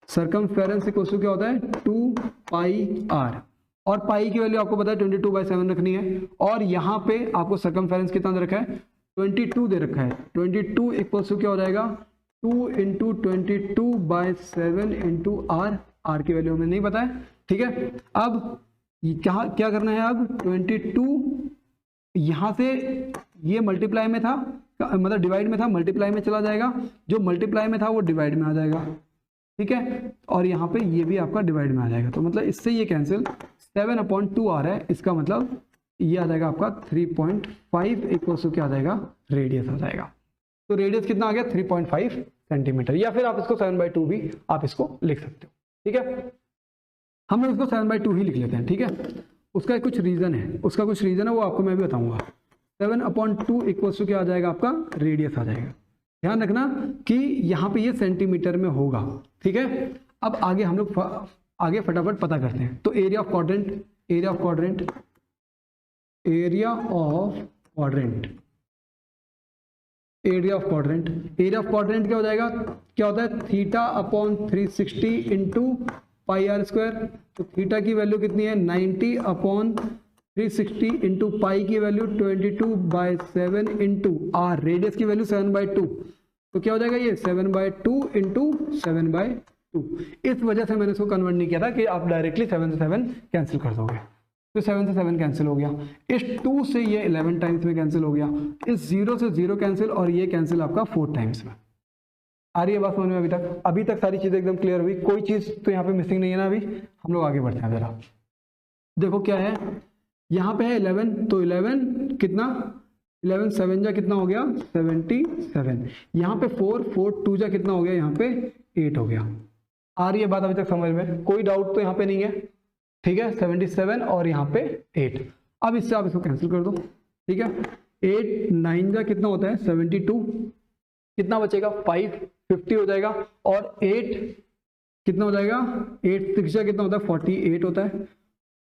सर्कमफेरेंस इक्वल्स टू क्या होता है 2πr और पाई की वैल्यू आपको पता है 22/7 रखनी है। और यहाँ पे आपको सर्कमफेरेंस कितना दे रखा है 22 दे रखा है। 22 इक्वल्स टू क्या हो जाएगा 2 × 22/7 × r, r की वैल्यू हमें नहीं पता है। ठीक है, अब क्या करना है, अब 22 यहाँ से ये मल्टीप्लाई में था, मतलब डिवाइड में था, मल्टीप्लाई में चला जाएगा, जो मल्टीप्लाई में था वो डिवाइड में आ जाएगा। ठीक है, और यहाँ पे ये भी आपका डिवाइड में आ जाएगा। तो मतलब इससे ये कैंसिल, 7/2 आ रहा है, इसका मतलब ये आ जाएगा आपका 3.5 इक्वल्स टू क्या आ जाएगा रेडियस आ जाएगा। तो रेडियस कितना आ गया 3.5 सेंटीमीटर, या फिर आप इसको 7/2 भी आप इसको लिख सकते हो। ठीक है, हम लोग इसको 7/2 ही लिख लेते हैं। ठीक है, उसका कुछ रीजन है, वो आपको मैं भी बताऊंगा। 7/2 इक्वल्स टू क्या आ जाएगा आपका रेडियस आ जाएगा। ध्यान रखना कि यहाँ पे ये सेंटीमीटर में होगा। ठीक है, अब आगे हम लोग आगे फटाफट पता करते हैं। तो area of quadrant, area of quadrant, area of quadrant, area of quadrant, area of quadrant क्या हो जाएगा, क्या होता है, theta upon 360 into pi r square. तो थीटा की वैल्यू कितनी है, 90 अपॉन 360 इंटू पाई की वैल्यू 22/7 इंटू आर, रेडियस की वैल्यू 7/2, तो क्या हो जाएगा ये 7/2 इंटू 7/2। इस वजह से मैंने इसको कन्वर्ट नहीं किया था कि आप डायरेक्टली 7 से 7 कैंसिल कर दोगे, तो 7 से 7 कैंसिल हो गया, इस 2 से ये 11 टाइम्स में कैंसिल हो गया, इस 0 से 0 कैंसिल, और ये कैंसिल आपका 4 टाइम्स में। आ रही है बात समझ में अभी तक? अभी तक सारी चीजें एकदम क्लियर हुई, कोई चीज तो यहाँ पे मिसिंग नहीं है ना? अभी हम लोग आगे बढ़ते हैं जरा। देखो क्या है, यहाँ पे है 11, तो 11 कितना, 11 7 जा कितना हो गया 77, यहाँ पे 4 2 जा कितना हो गया, यहाँ पे 8 हो गया। आ रही है बात अभी तक समझ में? कोई डाउट तो यहाँ पे नहीं है, ठीक है? 77 और यहाँ पे 8। अब इससे आप इसको कैंसिल कर दो, ठीक है? 8 9 जा कितना होता है 72, कितना बचेगा 5 50 हो जाएगा, और 8 कितना हो जाएगा, 8 6 जा कितना होता है 48 होता है,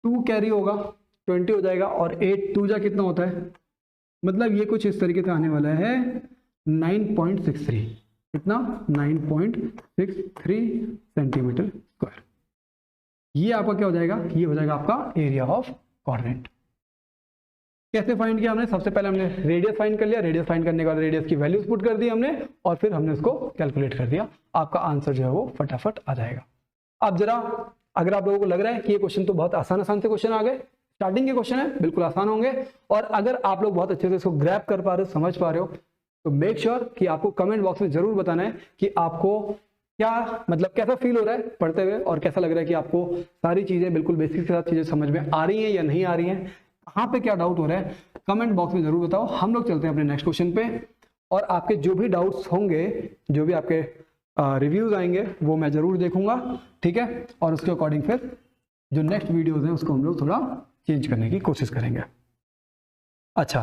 2 कैरी होगा 20 हो जाएगा, और 8 2 जा कितना होता है, मतलब ये कुछ इस तरीके से आने वाला है 9.63, कितना 9.63 सेंटीमीटर स्क्वायर। ये आपका क्या हो जाएगा, ये हो जाएगा आपका एरिया ऑफ क्वाड्रेंट। कैसे फाइंड किया हमने, सबसे पहले हमने रेडियस फाइंड कर लिया, रेडियस फाइंड करने के बाद रेडियस की वैल्यूज पुट कर दी हमने, और फिर हमने उसको कैलकुलेट कर दिया, आपका आंसर जो है वो फटाफट आ जाएगा। अब जरा अगर आप लोगों को लग रहा है कि ये क्वेश्चन तो बहुत आसान आसान से क्वेश्चन आ गए, स्टार्टिंग के क्वेश्चन है, बिल्कुल आसान होंगे, और अगर आप लोग बहुत अच्छे से इसको ग्रैब कर पा रहे हो, समझ पा रहे हो, तो मेक श्योर कि आपको कमेंट बॉक्स में जरूर बताना है कि आपको क्या मतलब कैसा फील हो रहा है पढ़ते हुए, और कैसा लग रहा है कि आपको सारी चीजें बिल्कुल बेसिक के साथ चीजें समझ में आ रही हैं या नहीं आ रही हैं, कहाँ पे क्या डाउट हो रहा है, कमेंट बॉक्स में जरूर बताओ। हम लोग चलते हैं अपने नेक्स्ट क्वेश्चन पे, और आपके जो भी डाउट्स होंगे, जो भी आपके रिव्यूज आएंगे, वो मैं जरूर देखूंगा, ठीक है? और उसके अकॉर्डिंग फिर जो नेक्स्ट वीडियोज हैं उसको हम लोग थोड़ा चेंज करने की कोशिश करेंगे। अच्छा,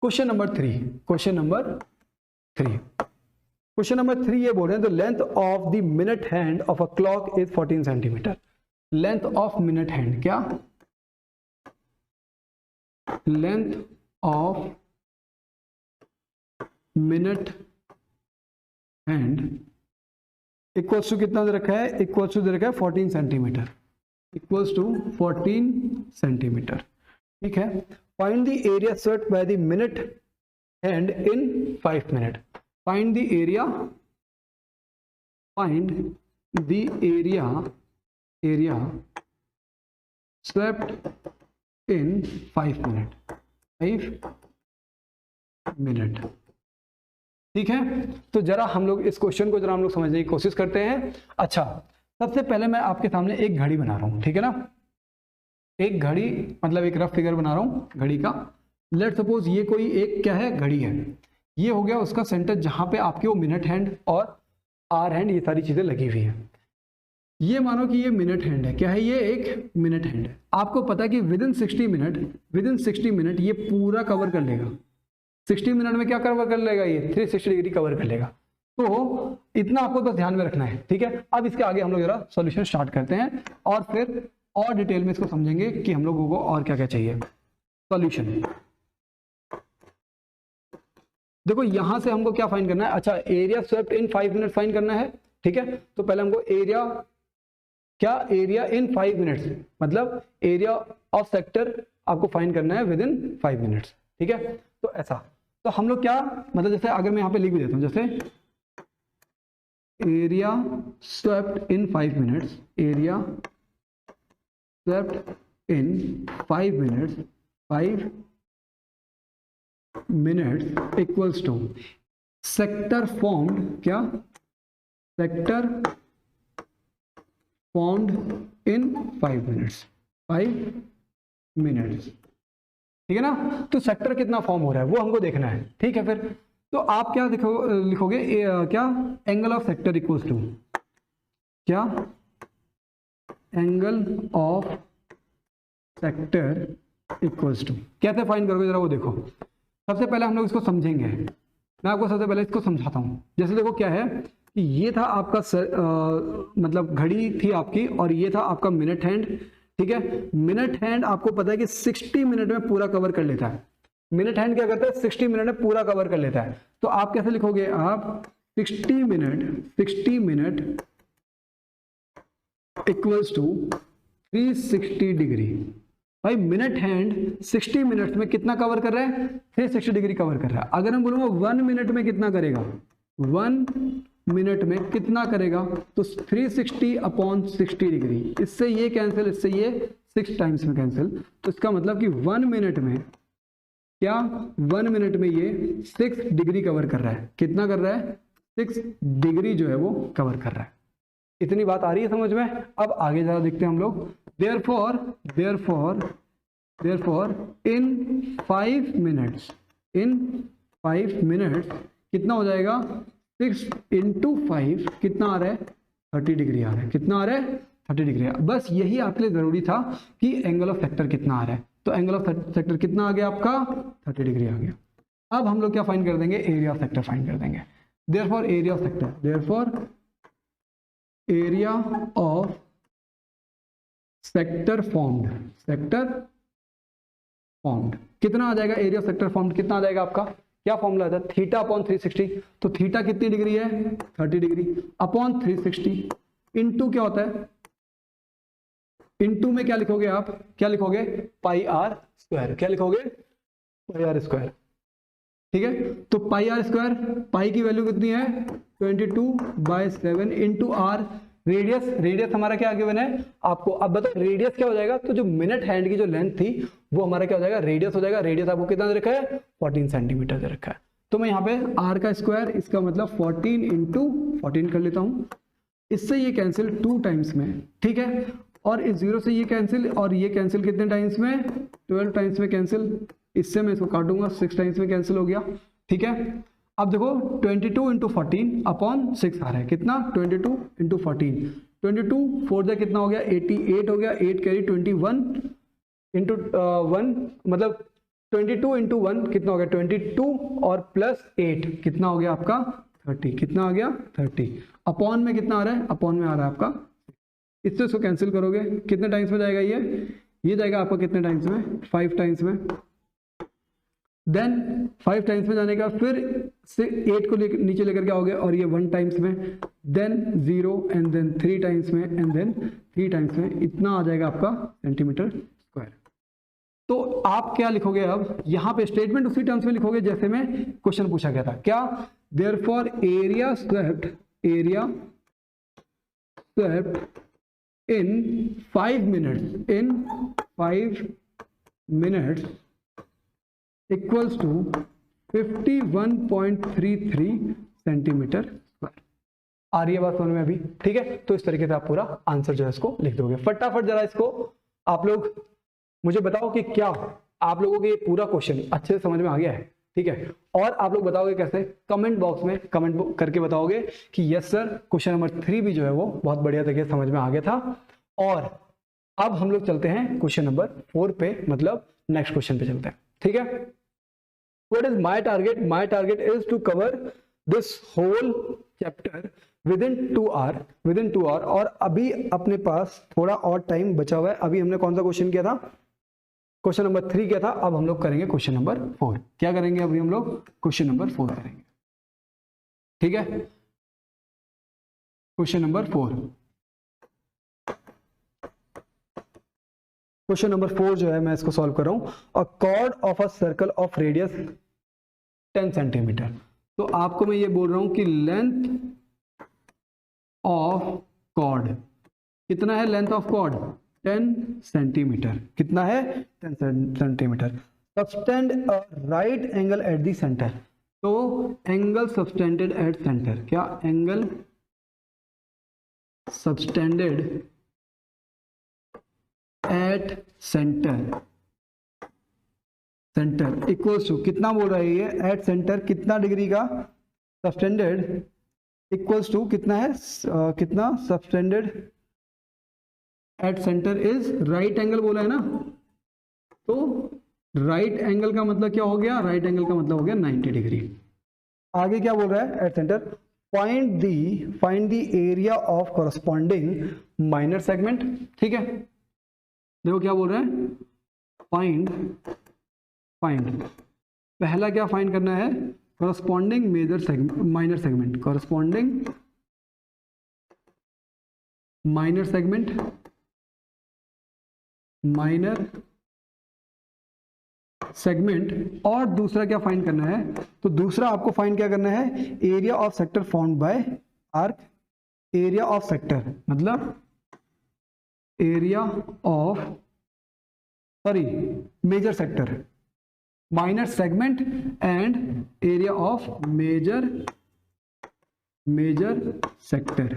क्वेश्चन नंबर 3, क्वेश्चन नंबर 3 ये बोल रहे हैं, the length of the minute hand of a clock is 14 centimetre. Length of minute hand, क्या length of minute hand equals to कितना दे रखा है, इक्वल्स टू दे रखा है 14 सेंटीमीटर, इक्वल्स टू 14 सेंटीमीटर, ठीक है? Find the area served by the minute hand in 5 minute. Find the area swept in 5 minutes, 5 minute, ठीक है? तो जरा हम लोग इस क्वेश्चन को जरा हम लोग समझने की कोशिश करते हैं। अच्छा, सबसे पहले मैं आपके सामने एक घड़ी बना रहा हूं, ठीक है ना? एक घड़ी मतलब एक रफ फिगर बना रहा हूं घड़ी का। लेट सपोज ये कोई एक क्या है, घड़ी है, ये हो गया उसका सेंटर जहां पे आपके वो मिनट हैंड और आर हैंड ये सारी चीजें लगी हुई हैं। ये मानो कि ये मिनट हैंड है, क्या है, ये एक मिनट हैंड है। आपको पता है कि विद इन 60 मिनट ये पूरा कवर कर लेगा। 60 मिनट में क्या कवर कर लेगा, ये 360 डिग्री कवर कर लेगा। तो इतना आपको बस ध्यान में रखना है, ठीक है? अब इसके आगे हम लोग जरा सॉल्यूशन स्टार्ट करते हैं, और फिर और डिटेल में इसको समझेंगे कि हम लोगों को और क्या क्या चाहिए। सॉल्यूशन देखो, यहां से हमको क्या फाइंड करना है, अच्छा area swept in 5 minute find करना है, ठीक है? तो पहले हमको एरिया, क्या एरिया इन 5 मिनट्स, मतलब एरिया ऑफ सेक्टर आपको फाइंड करना है विद इन 5 मिनट्स, ठीक है? तो ऐसा, तो हम लोग क्या मतलब, जैसे अगर मैं यहाँ पे लिख भी देता हूँ, जैसे area swept in 5 minutes, area swept in 5 minutes, 5 minutes equals to sector formed, क्या sector formed in 5 minutes, 5 minutes, ठीक है ना? तो सेक्टर कितना फॉर्म हो रहा है वो हमको देखना है, ठीक है? फिर तो आप क्या लिखोगे, क्या angle of sector equals to, क्या angle of sector equals to, कैसे फाइंड करोगे जरा वो देखो। सबसे पहले हम लोग इसको समझेंगे, मैं आपको सबसे पहले इसको समझाता हूं। जैसे देखो क्या है, कि ये था आपका मतलब घड़ी थी आपकी, और ये था आपका मिनट हैंड। ठीक है, मिनट हैंड आपको पता है कि 60 मिनट में पूरा कवर कर लेता है। मिनट हैंड क्या करता है, 60 मिनट में पूरा कवर कर लेता है। तो आप कैसे लिखोगे, आप 60 मिनट इक्वल्स टू 360 डिग्री। भाई मिनट हैंड 60 मिनट्स में कितना कवर कर रहा है, 360 डिग्री कवर कर रहा है। अगर मैं बोलूंगा 1 मिनट में कितना करेगा, 1 मिनट में कितना करेगा, तो 360 अपॉन 60 डिग्री, इससे ये कैंसिल, इससे ये 6 टाइम्स में कैंसिल। तो इसका मतलब कि 1 मिनट में क्या, 1 मिनट में ये 6 डिग्री कवर कर रहा है। कितना कर रहा है, 6 डिग्री जो है वो कवर कर रहा है। इतनी बात आ रही है समझ में। अब आगे जरा देखते हैं हम लोग। therefore in 5 minutes कितना हो जाएगा, 6 into 5 कितना आ रहा है, 30 डिग्री आ रहा है। कितना आ रहा है, 30 डिग्री। बस यही आपके लिए जरूरी था कि एंगल ऑफ सेक्टर कितना आ रहा है। तो एंगल ऑफ सेक्टर कितना आ गया आपका, 30 डिग्री आ गया। अब हम लोग क्या फाइंड कर देंगे, एरिया ऑफ सेक्टर फाइंड कर देंगे। therefore area of sector formed कितना आ जाएगा, एरिया ऑफ सेक्टर फॉर्म्ड कितना आ जाएगा आपका, क्या फॉर्मूला आता है, थीटा अपॉन 360। तो थीटा कितनी डिग्री है, 30 डिग्री अपॉन 360 इनटू क्या होता है, इनटू में क्या लिखोगे आप, क्या लिखोगे, पाई आर स्क्वायर। क्या लिखोगे, पाई आर स्क्वायर। ठीक है, तो पाई आर स्क्वायर, पाई की वैल्यू कितनी है 22/7 इंटू आर। रेडियस हमारा क्या गिवन है आपको। अब बताओ रेडियस क्या हो जाएगा, तो जो मिनट हैंड की जो लेंथ थी वो हमारा क्या हो जाएगा, रेडियस हो जाएगा। रेडियस आपको कितना दे रखा है, 14 सेंटीमीटर दे रखा है। तो मैं यहाँ पे आर का स्क्वायर, इसका मतलब 14 इंटू 14 कर लेता हूँ। इससे ये कैंसिल 2 टाइम्स में, ठीक है, और इस 0 से ये कैंसिल, और ये कैंसिल कितने टाइम्स में, 12 टाइम्स में कैंसिल। इससे मैं इसको काटूंगा, 6 टाइम्स में कैंसिल हो गया। ठीक है, अब देखो 22 इंटू 14 अपॉन 6 आ रहा है। कितना, 22 इंटू 14, 22 4 जा कितना हो गया, 88 हो गया। 8 कैरी 21 इंटू 1, मतलब 22 इंटू 1 कितना हो गया, 22 और प्लस 8 कितना हो गया आपका 30। कितना आ गया 30। अपॉन में कितना आ रहा है, अपॉन में आ रहा है आपका, इससे इसको कैंसिल करोगे कितने टाइम्स में जाएगा, ये जाएगा आपका कितने टाइम्स में, 5 टाइम्स में। देन 5 टाइम्स में जाने का फिर से 8 को नीचे लेकर के आओगे, और ये 1 टाइम्स में, देन 0 एंड देन 3 टाइम्स में, एंड देन 3 टाइम्स में। इतना आ जाएगा आपका सेंटीमीटर स्क्वायर। तो आप क्या लिखोगे, अब यहाँ पे स्टेटमेंट उसी टर्म्स में लिखोगे जैसे में क्वेश्चन पूछा गया था। क्या, therefore area swept in 5 minutes equals to 51.33 centimetre square. आ रही है बात समझ में अभी, ठीक है। तो इस तरीके से आप पूरा आंसर जो है इसको लिख दोगे। फटाफट जरा इसको आप लोग मुझे बताओ कि क्या आप लोगों को ये पूरा क्वेश्चन अच्छे से समझ में आ गया है, ठीक है। और आप लोग बताओगे कैसे, कमेंट बॉक्स में कमेंट करके बताओगे कि यस सर क्वेश्चन नंबर 3 भी जो है वो बहुत बढ़िया तरीके से समझ में आ गया था। और अब हम लोग चलते हैं क्वेश्चन नंबर 4 पे, मतलब नेक्स्ट क्वेश्चन पे चलते हैं, ठीक है। What is my target, my target is to cover this whole chapter within 2 hour. और अभी अपने पास थोड़ा और टाइम बचा हुआ है। अभी हमने कौन सा क्वेश्चन किया था, क्वेश्चन नंबर 3 किया था। अब हम लोग करेंगे क्वेश्चन नंबर 4। क्या करेंगे अभी हम लोग, क्वेश्चन नंबर 4 करेंगे, ठीक है। क्वेश्चन नंबर 4, क्वेश्चन नंबर 4 जो है मैं इसको सॉल्व कर रहा हूं। अ cord of a circle of radius 10 centimetre. तो आपको मैं ये बोल रहा हूं कि लेंथ ऑफ कॉर्ड कितना है, लेंथ ऑफ कॉर्ड 10 सेंटीमीटर। कितना है, 10 centimetre. Subtend a right angle at the centre. तो एंगल सबटेंडेड एट सेंटर, क्या angle subtended at centre equals to, कितना बोल रहा है ये, एट सेंटर कितना डिग्री का, सबटेंडेड इक्वल्स टू कितना है, कितना subtended at centre is right angle बोला है ना। तो राइट एंगल का मतलब क्या हो गया, राइट एंगल का मतलब हो गया 90 डिग्री। आगे क्या बोल रहा है, at centre find the area of corresponding minor segment. ठीक है, देखो क्या बोल रहे हैं, फाइंड पहला क्या फाइंड करना है, corresponding major segment minor segment, corresponding minor segment, minor segment. और दूसरा क्या फाइंड करना है, तो दूसरा आपको फाइंड क्या करना है, area of sector found by arc. Area of sector मतलब area of major sector, minor segment and area of major sector.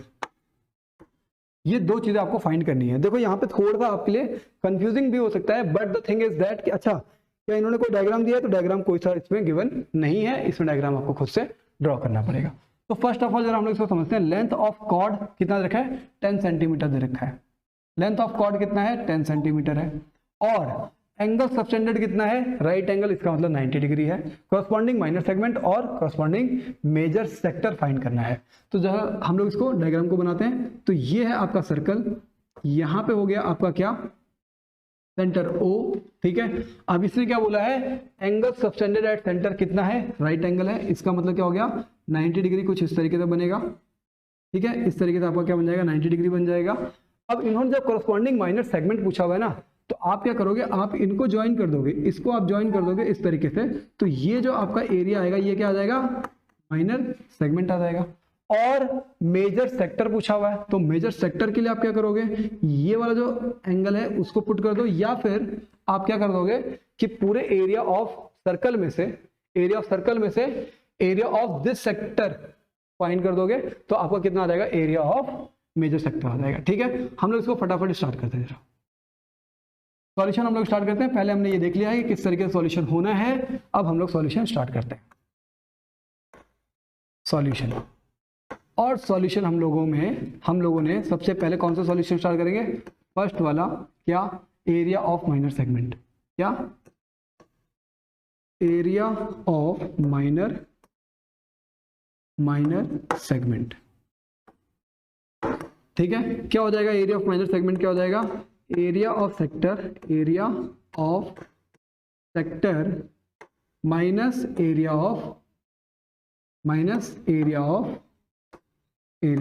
ये दो चीजें आपको फाइंड करनी है। देखो यहाँ पे थोड़ा सा आपके लिए कंफ्यूजिंग भी हो सकता है, but the thing is that कि अच्छा क्या इन्होंने कोई डायग्राम दिया है, तो डायग्राम कोई सा इसमें गिवन नहीं है, इसमें डायग्राम आपको खुद से ड्रॉ करना पड़ेगा। तो फर्स्ट ऑफ ऑल जरा हम लोग इसको समझते हैं, लेंथ ऑफ कॉर्ड कितना दे रखा है, 10 सेंटीमीटर दे रखा है। लेंथ ऑफ कॉर्ड कितना है, 10 सेंटीमीटर है। और एंगल सबटेंडेड कितना है, राइट एंगल, इसका मतलब 90 डिग्री है। कॉरस्पॉन्डिंग माइनर सेगमेंट और कॉरस्पॉन्डिंग मेजर सेक्टर फाइंड करना है। तो जब हम लोग इसको डायग्राम को बनाते हैं, तो ये है आपका सर्कल, यहां पे हो गया आपका क्या, सेंटर O। ठीक है, अब इसने क्या बोला है, एंगल सबटेंडेड एट सेंटर कितना है, राइट एंगल है। इसका मतलब क्या हो गया, 90 डिग्री कुछ इस तरीके से बनेगा। ठीक है, इस तरीके से आपका क्या बन जाएगा, 90 डिग्री बन जाएगा। अब इन्होंने जब कॉरस्पॉन्डिंग माइनर सेगमेंट पूछा हुआ है ना, तो आप क्या करोगे, आप इनको ज्वाइन कर दोगे, इसको आप ज्वाइन कर दोगे इस तरीके से, तो ये जो आपका एरिया आएगा ये क्या आ जाएगा, माइनर सेगमेंट आ जाएगा। और मेजर सेक्टर पूछा हुआ है, तो मेजर सेक्टर के लिए आप क्या करोगे, ये वाला जो एंगल है उसको पुट कर दो, या फिर आप क्या कर दोगे कि पूरे एरिया ऑफ सर्कल में से area of this sector find कर दोगे, तो आपका कितना आ जाएगा, एरिया ऑफ मेजर सेक्टर आ जाएगा। ठीक है, हम लोग इसको फटाफट स्टार्ट करते हैं। सॉल्यूशन हम लोग स्टार्ट करते हैं। पहले हमने ये देख लिया है कि किस तरीके से सॉल्यूशन होना है, अब हम लोग सॉल्यूशन स्टार्ट करते हैं। सॉल्यूशन और सॉल्यूशन हम लोगों ने सबसे पहले कौन सा सॉल्यूशन स्टार्ट करेंगे, फर्स्ट वाला, क्या, एरिया ऑफ माइनर सेगमेंट। क्या, एरिया ऑफ माइनर सेगमेंट। ठीक है, क्या हो जाएगा, एरिया ऑफ माइनर सेगमेंट क्या हो जाएगा, area of sector minus area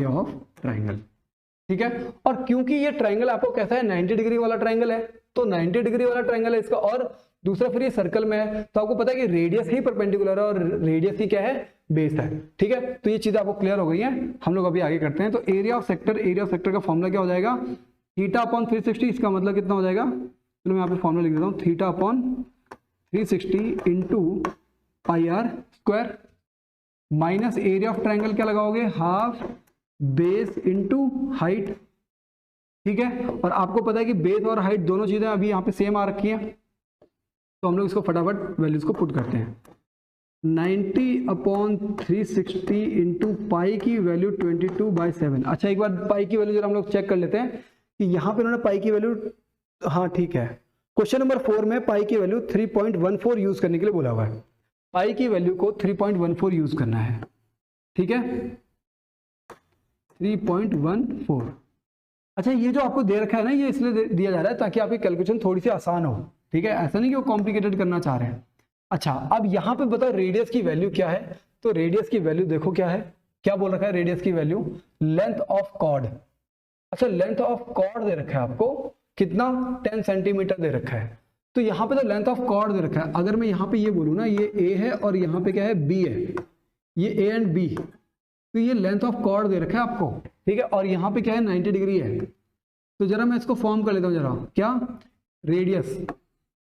of triangle. ठीक है, और क्योंकि ये ट्राइंगल आपको कैसा है, 90 डिग्री वाला ट्राइंगल है, तो 90 डिग्री वाला ट्राइंगल है इसका, और दूसरा फिर ये सर्कल में है, तो आपको पता है कि रेडियस ही परपेंडिकुलर है और रेडियस ही क्या है, बेस है। ठीक है, तो ये चीज आपको क्लियर हो गई है। हम लोग अभी आगे करते हैं। तो एरिया ऑफ सेक्टर का फॉर्मूला क्या हो जाएगा, थीटा अपॉन 360। इसका मतलब कितना हो जाएगा, चलो मैं यहाँ पे फॉर्मूला लिख देता हूँ, theta upon 360 into pi r square minus area of triangle क्या लगाओगे, हाफ बेस इंटू हाइट। ठीक है, और आपको पता है कि बेस और हाइट दोनों चीजें अभी यहाँ पे सेम आ रखी हैं, तो हम लोग इसको फटाफट वैल्यूज को पुट करते हैं। 90 अपॉन 360 इंटू पाई की वैल्यू 22/7। अच्छा, एक बार पाई की वैल्यू जरा हम लोग चेक कर लेते हैं कि यहाँ पे उन्होंने पाई की वैल्यू, हाँ ठीक है, क्वेश्चन नंबर 4 में पाई की वैल्यू 3.14 यूज करने के लिए बोला हुआ है। पाई की वैल्यू को 3.14 यूज करना है। ठीक है, 3.14। अच्छा, ये जो आपको दे रखा है ना, ये इसलिए दिया जा रहा है ताकि आपकी कैलकुलेशन थोड़ी सी आसान हो। ठीक है, ऐसा नहीं कि वो कॉम्प्लिकेटेड करना चाह रहे हैं। अच्छा, अब यहाँ पे बताओ रेडियस की वैल्यू क्या है, तो रेडियस की वैल्यू देखो क्या है, क्या बोल रखा है रेडियस की वैल्यू, लेंथ ऑफ कॉर्ड। अच्छा, लेंथ ऑफ कॉर्ड दे रखा है आपको कितना, 10 सेंटीमीटर दे रखा है। तो यहाँ पे तो लेंथ ऑफ कॉर्ड दे रखा है, अगर मैं यहाँ पे ये बोलूँ ना, ये ए है और यहाँ पे क्या है, बी है, ये ए एंड बी, तो ये लेंथ ऑफ कॉर्ड दे रखा है आपको। ठीक है, और यहाँ पे क्या है, 90 डिग्री है। तो जरा मैं इसको फॉर्म कर लेता हूँ, जरा क्या, रेडियस,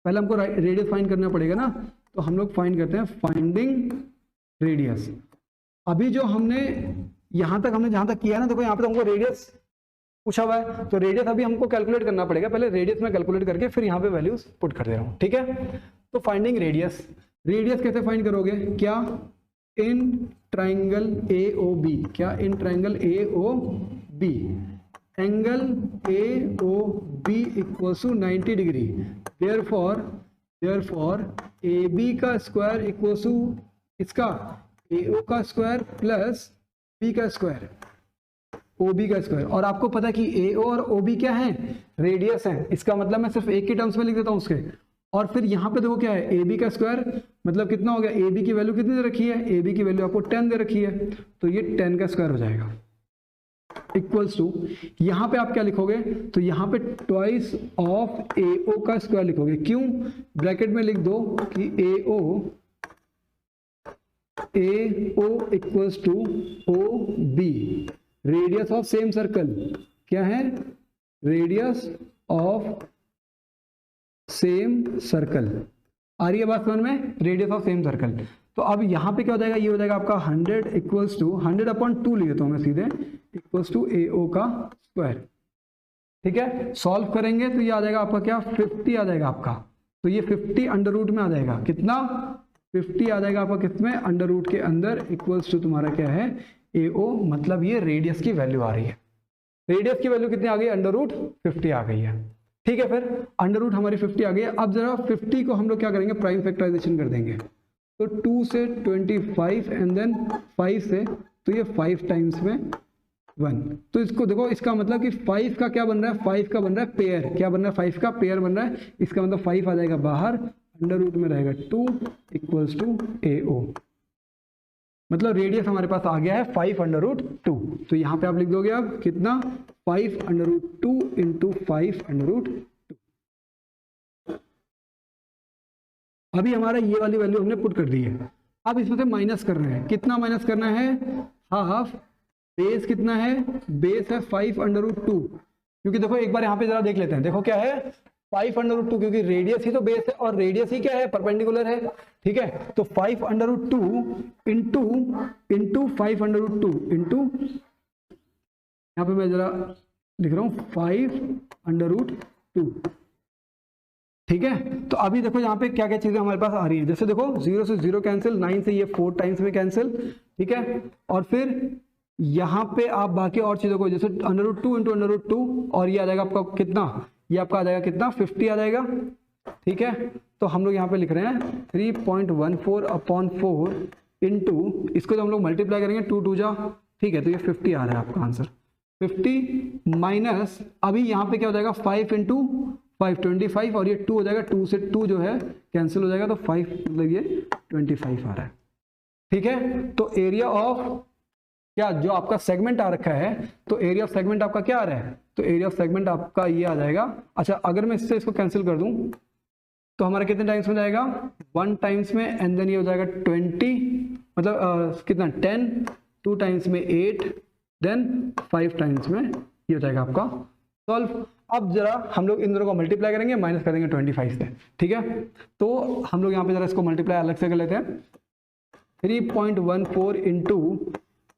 पहले हमको रेडियस फाइंड करना पड़ेगा ना, तो हम लोग फाइंड करते हैं, फाइंडिंग रेडियस। अभी जो हमने यहाँ तक जहाँ तक किया है ना, देखो यहाँ पे तो हमको रेडियस पूछा हुआ है, तो रेडियस अभी हमको कैलकुलेट करना पड़ेगा। पहले रेडियस में कैलकुलेट करके फिर यहाँ पे वैल्यूज पुट कर दे रहा हूँ। ठीक है, तो फाइंडिंग रेडियस कैसे फाइंड करोगे, क्या, इन ट्राइंगल AOB, क्या, in triangle AOB angle AOB equals to 90 degree, therefore AB का स्क्वायर इक्वल्स टू इसका AO का स्क्वायर प्लस बी का स्क्वायर, OB का स्क्वायर, और आपको पता है कि AO और OB क्या है, रेडियस है, इसका मतलब मैं सिर्फ एक के टर्म्स में लिख देता हूं उसके। और फिर यहाँ पे देखो क्या है, AB का स्क्वायर मतलब कितना हो गया, AB की वैल्यू कितनी दे रखी है, AB की वैल्यू आपको 10 दे रखी है, तो ये 10 का स्क्वायर हो जाएगा, इक्वल्स टू, यहाँ पे आप क्या लिखोगे, तो यहाँ पे ट्वाइस ऑफ AO का स्क्वायर लिखोगे। क्यों, ब्रैकेट में लिख दो कि AO equals to OB, radius of same circle, क्या है, रेडियस ऑफ सेम सर्कल। आ रही है बात समझ में, रेडियस ऑफ सेम सर्कल। तो अब यहाँ पे क्या हो जाएगा, ये हो जाएगा आपका 100 इक्वल्स टू 100/2 ले लेता हूँ मैं सीधे, इक्वल्स टू AO का स्क्वायर। ठीक है, सॉल्व करेंगे तो ये आ जाएगा आपका क्या, 50 आ जाएगा आपका, तो ये 50 अंडर रूट में आ जाएगा, कितना, 50 आ जाएगा आपका किसमें, अंडर रूट के अंदर, इक्वल्स टू तुम्हारा क्या है, AO, मतलब ये रेडियस की वैल्यू आ रही है। रेडियस की वैल्यू कितनी आ गई, अंडर रूट 50 आ गई है। ठीक है, फिर अंडर रूट हमारी 50 आ गई है। अब जरा 50 को हम लोग क्या करेंगे, प्राइम फैक्टराइजेशन कर देंगे, तो 2 से 25 एंड देन 5 से, तो ये 5 टाइम्स में 1, तो इसको देखो, इसका मतलब कि 5 का क्या बन रहा है, 5 का बन रहा है पेयर, क्या बन रहा है, 5 का पेयर बन रहा है, इसका मतलब 5 आ जाएगा बाहर, अंडर रूट में रहेगा 2 इक्वल्स टू AO, मतलब रेडियस हमारे पास आ गया है 5 अंडर रूट 2। तो यहाँ पे आप लिख दोगे अब कितना, 5 under root 2 into 5 under root 2। अभी हमारा ये वाली वैल्यू हमने पुट कर दी है। अब इसमें से माइनस कर रहे हैं, कितना माइनस करना है, हाफ, बेस कितना है, बेस है 5 अंडर रूट 2, क्योंकि देखो एक बार यहाँ पे जरा देख लेते हैं, देखो क्या है, 5 अंडर रूट 2, क्योंकि रेडियस ही तो बेस है और रेडियस ही क्या है, परपेंडिकुलर है। ठीक है, तो 5 under root 2 into 5 under root 2 into, यहाँ पे मैं जरा लिख रहा हूँ 5 अंडर रूट 2। ठीक है, तो अभी देखो यहाँ पे क्या क्या चीजें हमारे पास आ रही है, जैसे देखो 0 से 0 कैंसिल, 9 से ये 4 टाइम्स में कैंसिल। ठीक है, और फिर यहाँ पे आप बाकी और चीजों को, जैसे under root 2 into under root 2, और ये आ जाएगा आपका कितना, ये आपका आ जाएगा कितना, 50 आ जाएगा। ठीक है, तो हम लोग यहाँ पे लिख रहे हैं 3.14/4 इंटू, इसको जब हम लोग मल्टीप्लाई करेंगे 2 2 जा, ठीक है, तो ये 50 आ रहा है आपका आंसर, 50 माइनस, अभी यहाँ पे क्या हो जाएगा, 5 इंटू 5 25, और ये 2 हो जाएगा, 2 से 2 जो है कैंसिल हो जाएगा, तो 5 मतलब ये 25 आ रहा है। ठीक है, तो एरिया ऑफ क्या, जो आपका सेगमेंट आ रखा है, तो एरिया ऑफ सेगमेंट आपका क्या आ रहा है, तो एरिया ऑफ सेगमेंट आपका ये आ जाएगा। अच्छा, अगर मैं इससे इसको कैंसिल कर दूं तो हमारा कितने टाइम्स में जाएगा, 1 टाइम्स में, एंड देन ये हो जाएगा 20, मतलब कितना 10, 2 टाइम्स में 8, देन 5 टाइम्स में ये हो जाएगा आपका सॉल्व। अब जरा हम लोग इन दोनों को मल्टीप्लाई करेंगे, माइनस कर देंगे 25 से। ठीक है, तो हम लोग यहाँ पे जरा इसको मल्टीप्लाई अलग से कर लेते हैं, 3.14 इंटू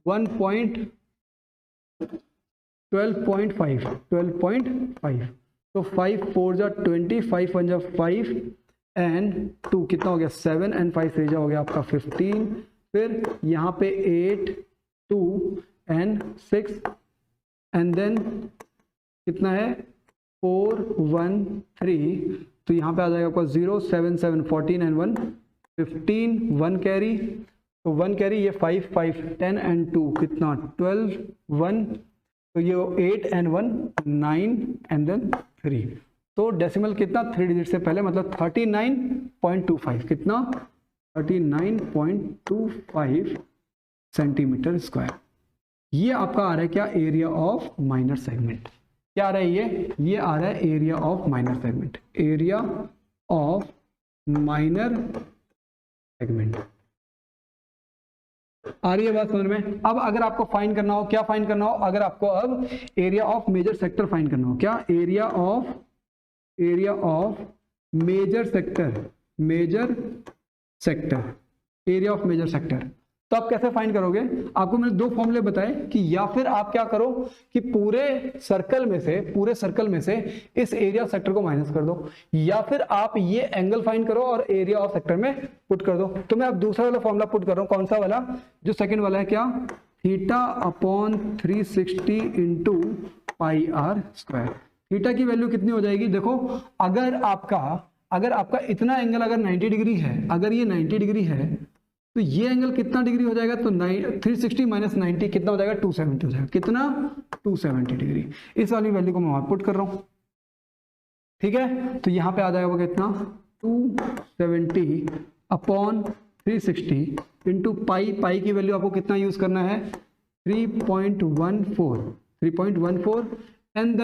12.5, तो 5 4 जा 20, 5 1 जा 5 एंड 2 कितना हो गया 7 एंड 5 3 जा हो गया आपका 15, फिर यहाँ पे 8 2 एंड 6 एंड देन कितना है 4 1 3, तो यहाँ पे आ जाएगा आपका 0 7 7 14 एंड 1 15, 1 कैरी, तो 1 कैरी, ये 5 5 10 एंड 2 कितना 12 1, तो ये 8 एंड 1 9 एंड देन 3, तो डेसिमल कितना 3 डिजिट से पहले, मतलब 39.25, कितना 39.25 सेंटीमीटर स्क्वायर। ये आपका आ रहा है क्या, एरिया ऑफ माइनर सेगमेंट। क्या आ रहा है ये आ रहा है area of minor segment, area of minor segment. आ रही है बात समझ में। अब अगर आपको फाइंड करना हो, क्या फाइंड करना हो, अगर आपको अब area of major sector find करना हो, क्या, area of major sector, area of major sector, तो आप कैसे फाइंड करोगे, आपको मैंने 2 फॉर्मूले बताए कि या फिर आप क्या करो कि पूरे सर्कल में से इस एरिया सेक्टर को माइनस कर दो, या फिर आप ये एंगल फाइंड करो और एरिया ऑफ सेक्टर में पुट कर दो। तो मैं अब दूसरा वाला फॉर्मूला पुट कर रहा हूं, कौन सा वाला, जो सेकंड वाला है, क्या, θ/360 into pi r square. Theta की वैल्यू कितनी हो जाएगी, देखो अगर आपका इतना एंगल अगर 90 डिग्री है, अगर ये 90 डिग्री है, तो ये एंगल कितना डिग्री हो जाएगा, तो 360 माइनस 90 कितना हो जाएगा, 270 हो जाएगा। कितना, 270 डिग्री। इस वाली वैल्यू को मैं वहां पुट कर रहा हूं, ठीक है। तो यहाँ पे आ जाएगा वो कितना, 270 अपॉन 360 इंटू पाई। पाई की वैल्यू आपको कितना यूज करना है, 3.14 एंड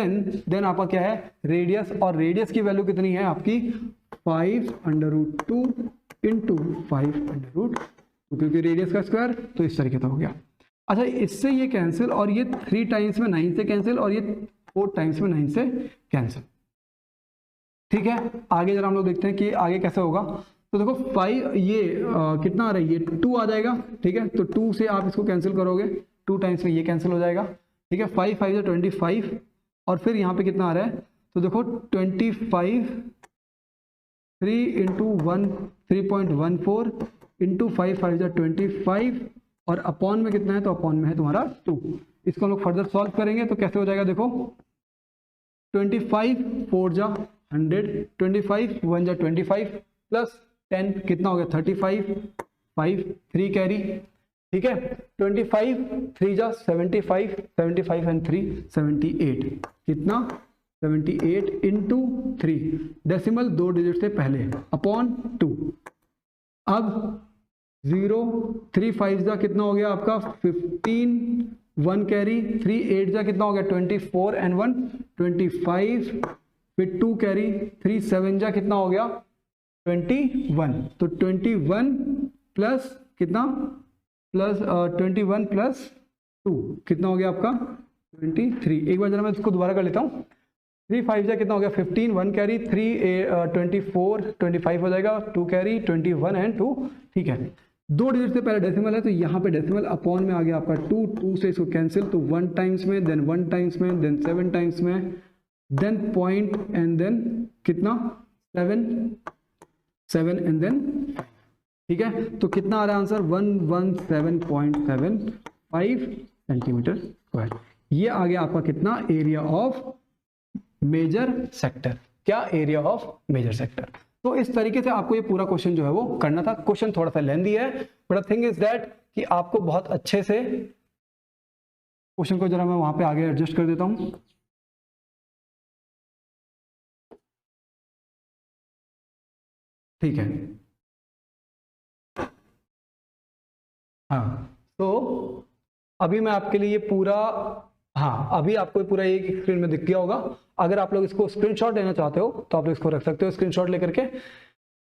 देन आपका क्या है, रेडियस। और रेडियस की वैल्यू कितनी है आपकी, 5√2 इंटू 5√2, क्योंकि रेडियस का स्क्वायर, तो इस तरीके का हो गया। अच्छा, इससे ये कैंसिल, और ये 3 टाइम्स में 9 से कैंसिल, और ये 4 टाइम्स में 9 से कैंसिल, ठीक है। आगे जरा हम लोग देखते हैं कि आगे कैसे होगा। तो देखो 5 ये कितना आ रहा है, ये 2 आ जाएगा, ठीक है। तो 2 से आप इसको कैंसिल करोगे, 2 टाइम्स में ये कैंसिल हो जाएगा, ठीक है। 5 5 से 25, और फिर यहाँ पे कितना आ रहा है, तो देखो 25 3 इंटू 3.14 इंटू 5 5 से 25, और अपॉन में कितना है, तो अपॉन में है तुम्हारा 2। इसको हम लोग फर्दर सॉल्व करेंगे तो कैसे हो जाएगा, देखो 25 4 जा 100, 25 1 जा 25 प्लस 10 कितना हो गया, 35, 5 3 कैरी, ठीक है। 25 3 जा 75, 75 एंड 3 78, कितना 78 इंटू 3, डेसिमल 2 डिजिट से पहले, अपॉन 2। अब 0 3 5 जा कितना हो गया आपका 15, 1 कैरी, 3 8 जा कितना हो गया 24 एंड 1 25, फिर 2 कैरी, 3 7 जा कितना हो गया 21। तो 21 प्लस कितना, प्लस 21 प्लस 2 कितना हो गया आपका 23। एक बार जरा मैं इसको दोबारा कर लेता हूँ। 3 5 जा कितना हो गया 15, 1 कैरी, 3 24 25 हो जाएगा, 2 कैरी 21 एंड 2, ठीक है। 2 डिजिट से पहले डेसिमल है, तो यहाँ पे डेसिमल, अपॉन में आ गया आपका 2 से इसको कैंसिल, तो 1 टाइम्स में, देन 1 टाइम्स में, देन 7 टाइम्स में, देन पॉइंट एंड देन कितना 7 एंड देन, ठीक है। तो कितना आ रहा है आंसर 117.75 सेंटीमीटर स्क्वायर। ये आ गया आपका कितना, एरिया ऑफ मेजर सेक्टर। क्या, एरिया ऑफ मेजर सेक्टर। तो इस तरीके से आपको ये पूरा क्वेश्चन जो है वो करना था। क्वेश्चन थोड़ा सा लेंथी है, but the thing is that कि आपको बहुत अच्छे से क्वेश्चन को, जरा मैं वहां पे आगे एडजस्ट कर देता हूं, ठीक है। हाँ, तो अभी मैं आपके लिए पूरा, हाँ अभी आपको पूरा एक स्क्रीन में दिख गया होगा। अगर आप लोग इसको स्क्रीनशॉट लेना चाहते हो तो आप लोग इसको रख सकते हो स्क्रीनशॉट लेकर के,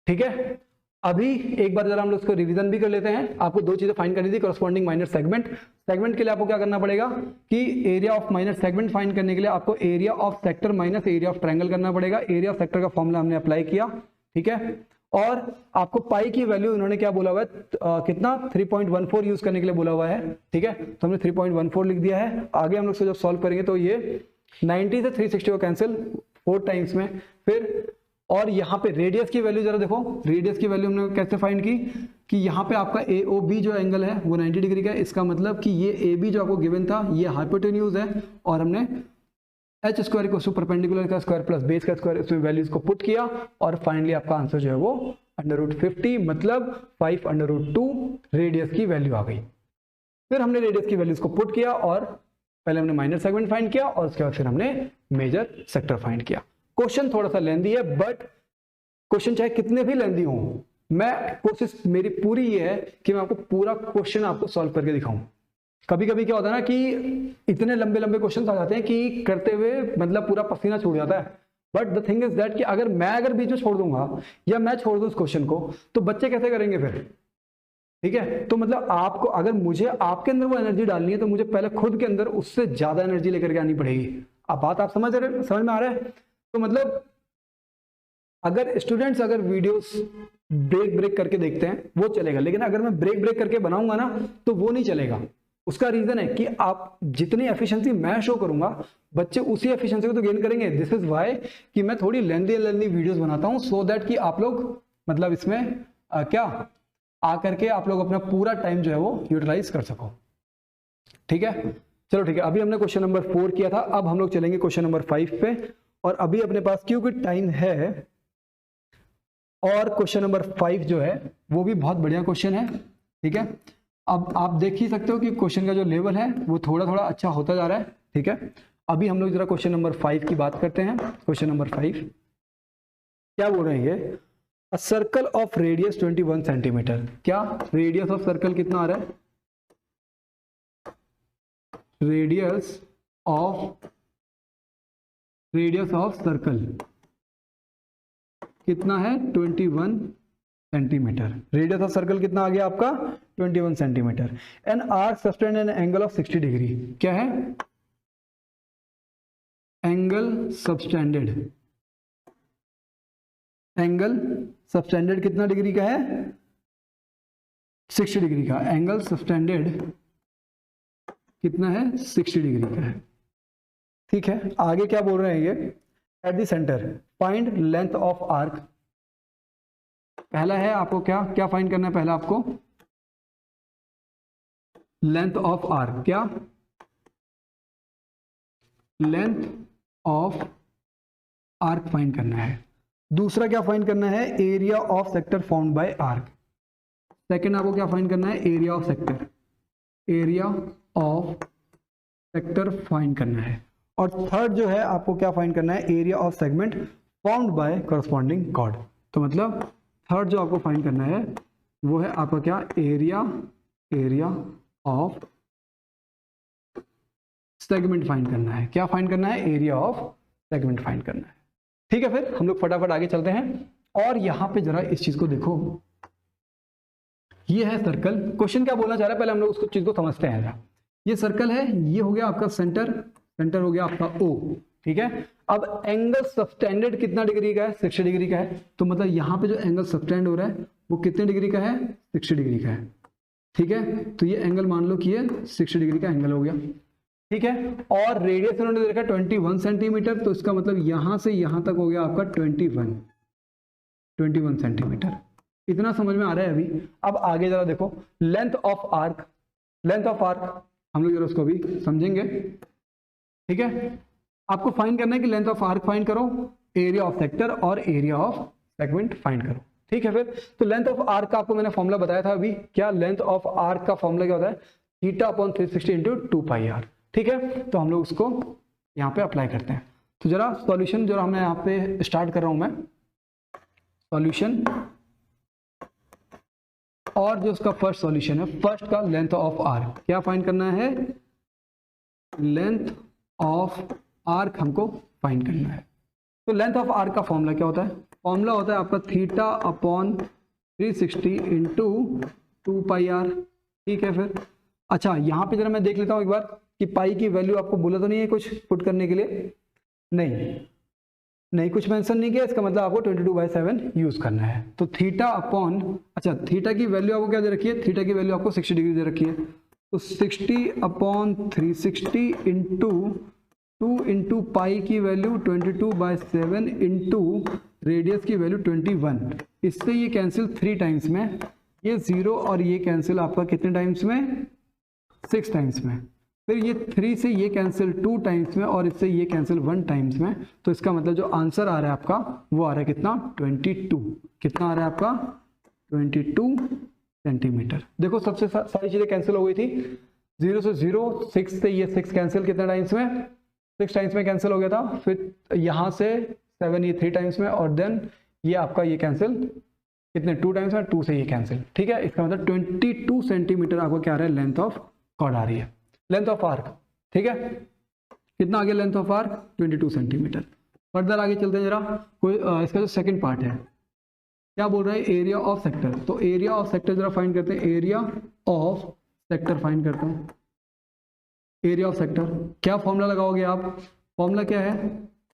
ठीक है। अभी एक बार जरा हम लोग इसको रिवीजन भी कर लेते हैं। आपको 2 चीजें फाइंड करनी थी, कॉरस्पॉन्डिंग माइनर सेगमेंट। सेगमेंट के लिए आपको क्या करना पड़ेगा कि area of minor segment find करने के लिए आपको area of sector minus area of triangle करना पड़ेगा। एरिया ऑफ सेक्टर का फॉर्मूला हमने अप्लाई किया, ठीक है। और आपको पाई की वैल्यू इन्होंने क्या बोला हुआ है, कितना 3.14 यूज करने के लिए बोला हुआ है, ठीक है। तो हमने 3.14 लिख दिया है। आगे हम लोग जब सॉल्व करेंगे तो ये 90 से 360 को कैंसिल 4 टाइम्स में, फिर और यहाँ पे रेडियस की वैल्यू जरा देखो, रेडियस की वैल्यू हमने कैसे फाइंड की कि यहाँ पे आपका AOB जो एंगल है वो 90 डिग्री का है। इसका मतलब कि ये AB जो आपको गिवन था ये हाइपोटेन्यूज है, और हमने h स्क्वायर को परपेंडिकुलर का स्क्वायर प्लस बेस का स्क्वायर इसमें वैल्यूज को पुट किया, और फाइनली आपका आंसर जो है वो √50 मतलब 5√2 रेडियस की वैल्यू आ गई। फिर हमने रेडियस की वैल्यूज को पुट किया, और पहले हमने माइनर सेगमेंट फाइंड किया, और उसके बाद फिर हमने मेजर सेक्टर फाइंड किया। क्वेश्चन थोड़ा सा लेंथी है, बट क्वेश्चन चाहे कितने भी लेंथी हो, मैं कोशिश मेरी पूरी ये है कि मैं आपको पूरा क्वेश्चन आपको सॉल्व करके दिखाऊं। कभी कभी क्या होता है ना कि इतने लंबे लंबे क्वेश्चन आ जाते हैं कि करते हुए मतलब पूरा पसीना छूट जाता है, but the thing is that कि अगर बीच में छोड़ दूंगा या मैं छोड़ दूं उस क्वेश्चन को, तो बच्चे कैसे करेंगे फिर, ठीक है। तो मतलब आपको, अगर मुझे आपके अंदर वो एनर्जी डालनी है तो मुझे पहले खुद के अंदर उससे ज्यादा एनर्जी लेकर के आनी पड़ेगी। अब बात आप समझ में आ रहा है। तो मतलब अगर स्टूडेंट्स अगर वीडियोस ब्रेक करके देखते हैं वो चलेगा, लेकिन अगर मैं ब्रेक करके बनाऊंगा ना तो वो नहीं चलेगा। उसका रीजन है कि आप जितनी एफिशिएंसी मैं शो करूंगा बच्चे उसी एफिशिएंसी को तो गेन करेंगे। दिस इज व्हाई कि मैं थोड़ी लेंथी वीडियोस बनाता हूं, सो दैट कि आप लोग मतलब इसमें क्या आकर के आप लोग अपना पूरा टाइम जो है वो यूटिलाइज कर सको, ठीक है। चलो ठीक है, अभी हमने क्वेश्चन नंबर 4 किया था, अब हम लोग चलेंगे क्वेश्चन नंबर 5 पे। और अभी अपने पास क्योंकि टाइम है, और क्वेश्चन नंबर 5 जो है वो भी बहुत बढ़िया क्वेश्चन है, ठीक है, अब आप देख ही सकते हो कि क्वेश्चन का जो लेवल है वो थोड़ा थोड़ा अच्छा होता जा रहा है। ठीक है, अभी हम लोग जरा क्वेश्चन नंबर 5 की बात करते हैं। क्वेश्चन नंबर 5 क्या बोल रहे हैं ये, a circle of radius 21 centimetre. क्या रेडियस ऑफ सर्कल कितना आ रहा है, रेडियस ऑफ सर्कल कितना है 21 सेंटीमीटर। रेडियस ऑफ सर्कल कितना आ गया आपका 21 centimetre. An arc sustain an angle of 60 degree. क्या है, एंगल सबटेंडेड, एंगल सबटेंडेड कितना डिग्री का है 60 डिग्री का। एंगल सबटेंडेड कितना है 60 डिग्री का है। ठीक है, आगे क्या बोल रहे हैं ये, eight the centre find length of arc. पहला है आपको क्या क्या फाइंड करना है, पहला आपको लेंथ ऑफ आर्क। क्या, लेंथ ऑफ आर्क फाइंड करना है। दूसरा क्या फाइंड करना है, area of sector formed by arc. Second आपको क्या फाइंड करना है, area of sector, area of sector find करना है। और थर्ड जो है आपको क्या फाइंड करना है, area of segment formed by corresponding chord. तो मतलब थर्ड जो आपको फाइंड करना है वो है आपका क्या, एरिया ऑफ सेगमेंट फाइंड करना है। क्या फाइंड करना है, एरिया ऑफ सेगमेंट फाइंड करना है। ठीक है, फिर हम लोग फटाफट आगे चलते हैं। और यहां पे जरा इस चीज को देखो, ये है सर्कल। क्वेश्चन क्या बोलना चाह रहा है, पहले हम लोग उसको चीज को समझते हैं जरा। ये सर्कल है, ये हो गया आपका सेंटर, सेंटर हो गया आपका O। ठीक है, अब एंगल सबटेंडेड कितना डिग्री का है, 60 डिग्री का है। तो मतलब यहाँ पे जो एंगल सबटेंड हो रहा है वो कितने डिग्री का है, 60 डिग्री का है। ठीक है, तो ये एंगल मान लो कि ये 60 डिग्री का एंगल हो गया। ठीक है, और रेडियस उन्होंने दे रखा 21 सेंटीमीटर, तो इसका मतलब यहां से यहां तक हो गया आपका 21 सेंटीमीटर। इतना समझ में आ रहा है अभी। अब आगे जरा देखो, length of arc, length of arc हम लोग जरा उसको भी समझेंगे। ठीक है, आपको फाइंड करना है कि लेंथ ऑफ आर्क फाइंड करो, एरिया ऑफ सेक्टर और एरिया ऑफ सेगमेंट फाइंड करो। ठीक है, फिर तो लेंथ ऑफ आर्क का आपको मैंने फॉर्मूला बताया था अभी। क्या, लेंथ ऑफ आर्क का फॉर्मूला क्या होता है, θ/360 इंटू 2πr। ठीक है, तो हम लोग उसको यहाँ पे अप्लाई करते हैं। तो जरा सॉल्यूशन जो हमने यहाँ पे स्टार्ट कर रहा हूं मैं, सॉल्यूशन, और जो उसका फर्स्ट सॉल्यूशन है, फर्स्ट का लेंथ ऑफ आर्क क्या फाइंड करना है, लेंथ ऑफ आर्क हमको फाइंड करना है। तो लेंथ ऑफ आर्क का फॉर्मूला क्या होता है, फॉर्मूला होता है आपका θ/360 इंटू 2πr। ठीक है, फिर अच्छा यहाँ पे जरा मैं देख लेता हूँ एक बार कि पाई की वैल्यू आपको बोला तो नहीं है कुछ पुट करने के लिए, नहीं कुछ मेंशन नहीं किया। इसका मतलब आपको 22/7 यूज करना है। तो अच्छा थीटा की वैल्यू आपको क्या दे रखी है, थीटा की वैल्यू आपको 60 डिग्री दे रखी है। तो 60/360 इंटू 2 इंटू पाई की वैल्यू 22/7 इंटू रेडियस की वैल्यू 21। इससे ये कैंसिल 3 टाइम्स में, ये 0 और ये कैंसिल आपका कितने टाइम्स में, 6 टाइम्स में। फिर ये 3 से ये कैंसिल 2 टाइम्स में और इससे ये कैंसिल 1 टाइम्स में। तो इसका मतलब जो आंसर आ रहा है आपका वो आ रहा है कितना, 22। कितना आ रहा है आपका 22 सेंटीमीटर। देखो सबसे सारी चीजें कैंसिल हो गई थी, 0 से 0, 6 से ये 6 कैंसिल कितने टाइम्स में, 6 टाइम्स में कैंसिल हो गया था। फिर यहाँ से 7 ये 3 टाइम्स में, और देन ये आपका ये कैंसिल कितने 2 टाइम्स में, 2 से ये कैंसिल। ठीक है, इसका मतलब 22 सेंटीमीटर आपको क्या आ रहा है, लेंथ ऑफ कॉर्ड आ रही है, लेंथ ऑफ आर्क। ठीक है, कितना आ गया length of arc, 22 centimetre. Further आगे चलते हैं जरा, कोई इसका जो सेकंड पार्ट है क्या बोल रहा है, एरिया ऑफ सेक्टर। तो एरिया ऑफ सेक्टर जरा फाइंड करते हैं, एरिया ऑफ सेक्टर फाइंड करते हैं। एरिया ऑफ सेक्टर क्या फॉर्मूला लगाओगे आप, फॉर्मूला क्या है,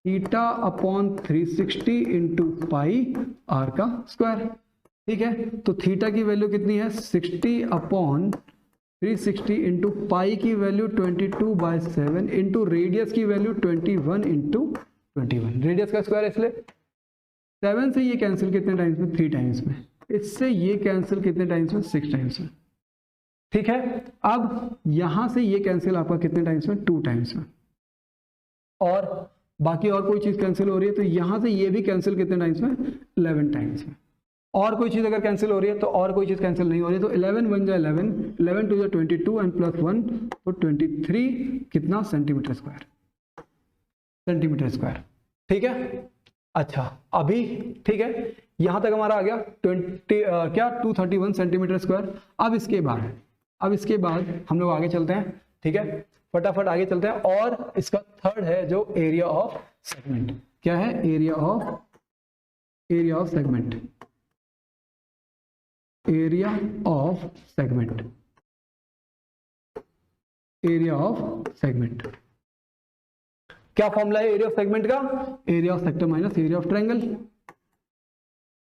θ/360 इंटू पाई आर का स्क्वायर। ठीक है, तो थीटा की वैल्यू कितनी है, 60/360 इंटू पाई की वैल्यू 22/7 इंटू रेडियस की वैल्यू 21 इंटू 21। रेडियस का स्क्वायर, इसलिए 7 से ये कैंसिल कितने टाइम्स में, 3 टाइम्स में। इससे ये कैंसिल कितने टाइम्स में, 6 टाइम्स में। ठीक है, अब यहां से ये कैंसिल आपका कितने टाइम्स में, 2 टाइम्स में। और बाकी और कोई चीज कैंसिल हो रही है तो यहां से ये भी कैंसिल कितने टाइम्स में, 11 टाइम्स में। और कोई चीज अगर कैंसिल हो रही है तो और कोई चीज कैंसिल नहीं हो रही है, तो 11 1 जा 11, 11 2 जा 22 एंड प्लस 1 तो 23 कितना सेंटीमीटर स्क्वायर, सेंटीमीटर स्क्वायर। ठीक है, अच्छा अभी ठीक है, यहां तक हमारा आ गया 231 सेंटीमीटर स्क्वायर। अब इसके बाद हम लोग आगे चलते हैं। ठीक है, फटाफट आगे चलते हैं। और इसका थर्ड है जो एरिया ऑफ सेगमेंट। क्या है? Area of segment, area of segment, area of segment. क्या फॉर्मूला है एरिया ऑफ सेगमेंट का? Area of sector minus area of triangle,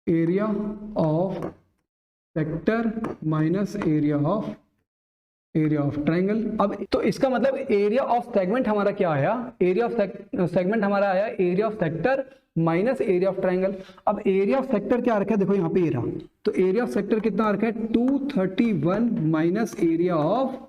area of sector minus area of triangle. अब तो इसका मतलब एरिया ऑफ सेगमेंट हमारा क्या आया? एरिया ऑफ सेगमेंट हमारा आया area of sector minus area of triangle. अब एरिया ऑफ सेक्टर क्या रखा है? देखो यहाँ पे एरिया, तो एरिया ऑफ सेक्टर कितना रखा है? 231 माइनस एरिया ऑफ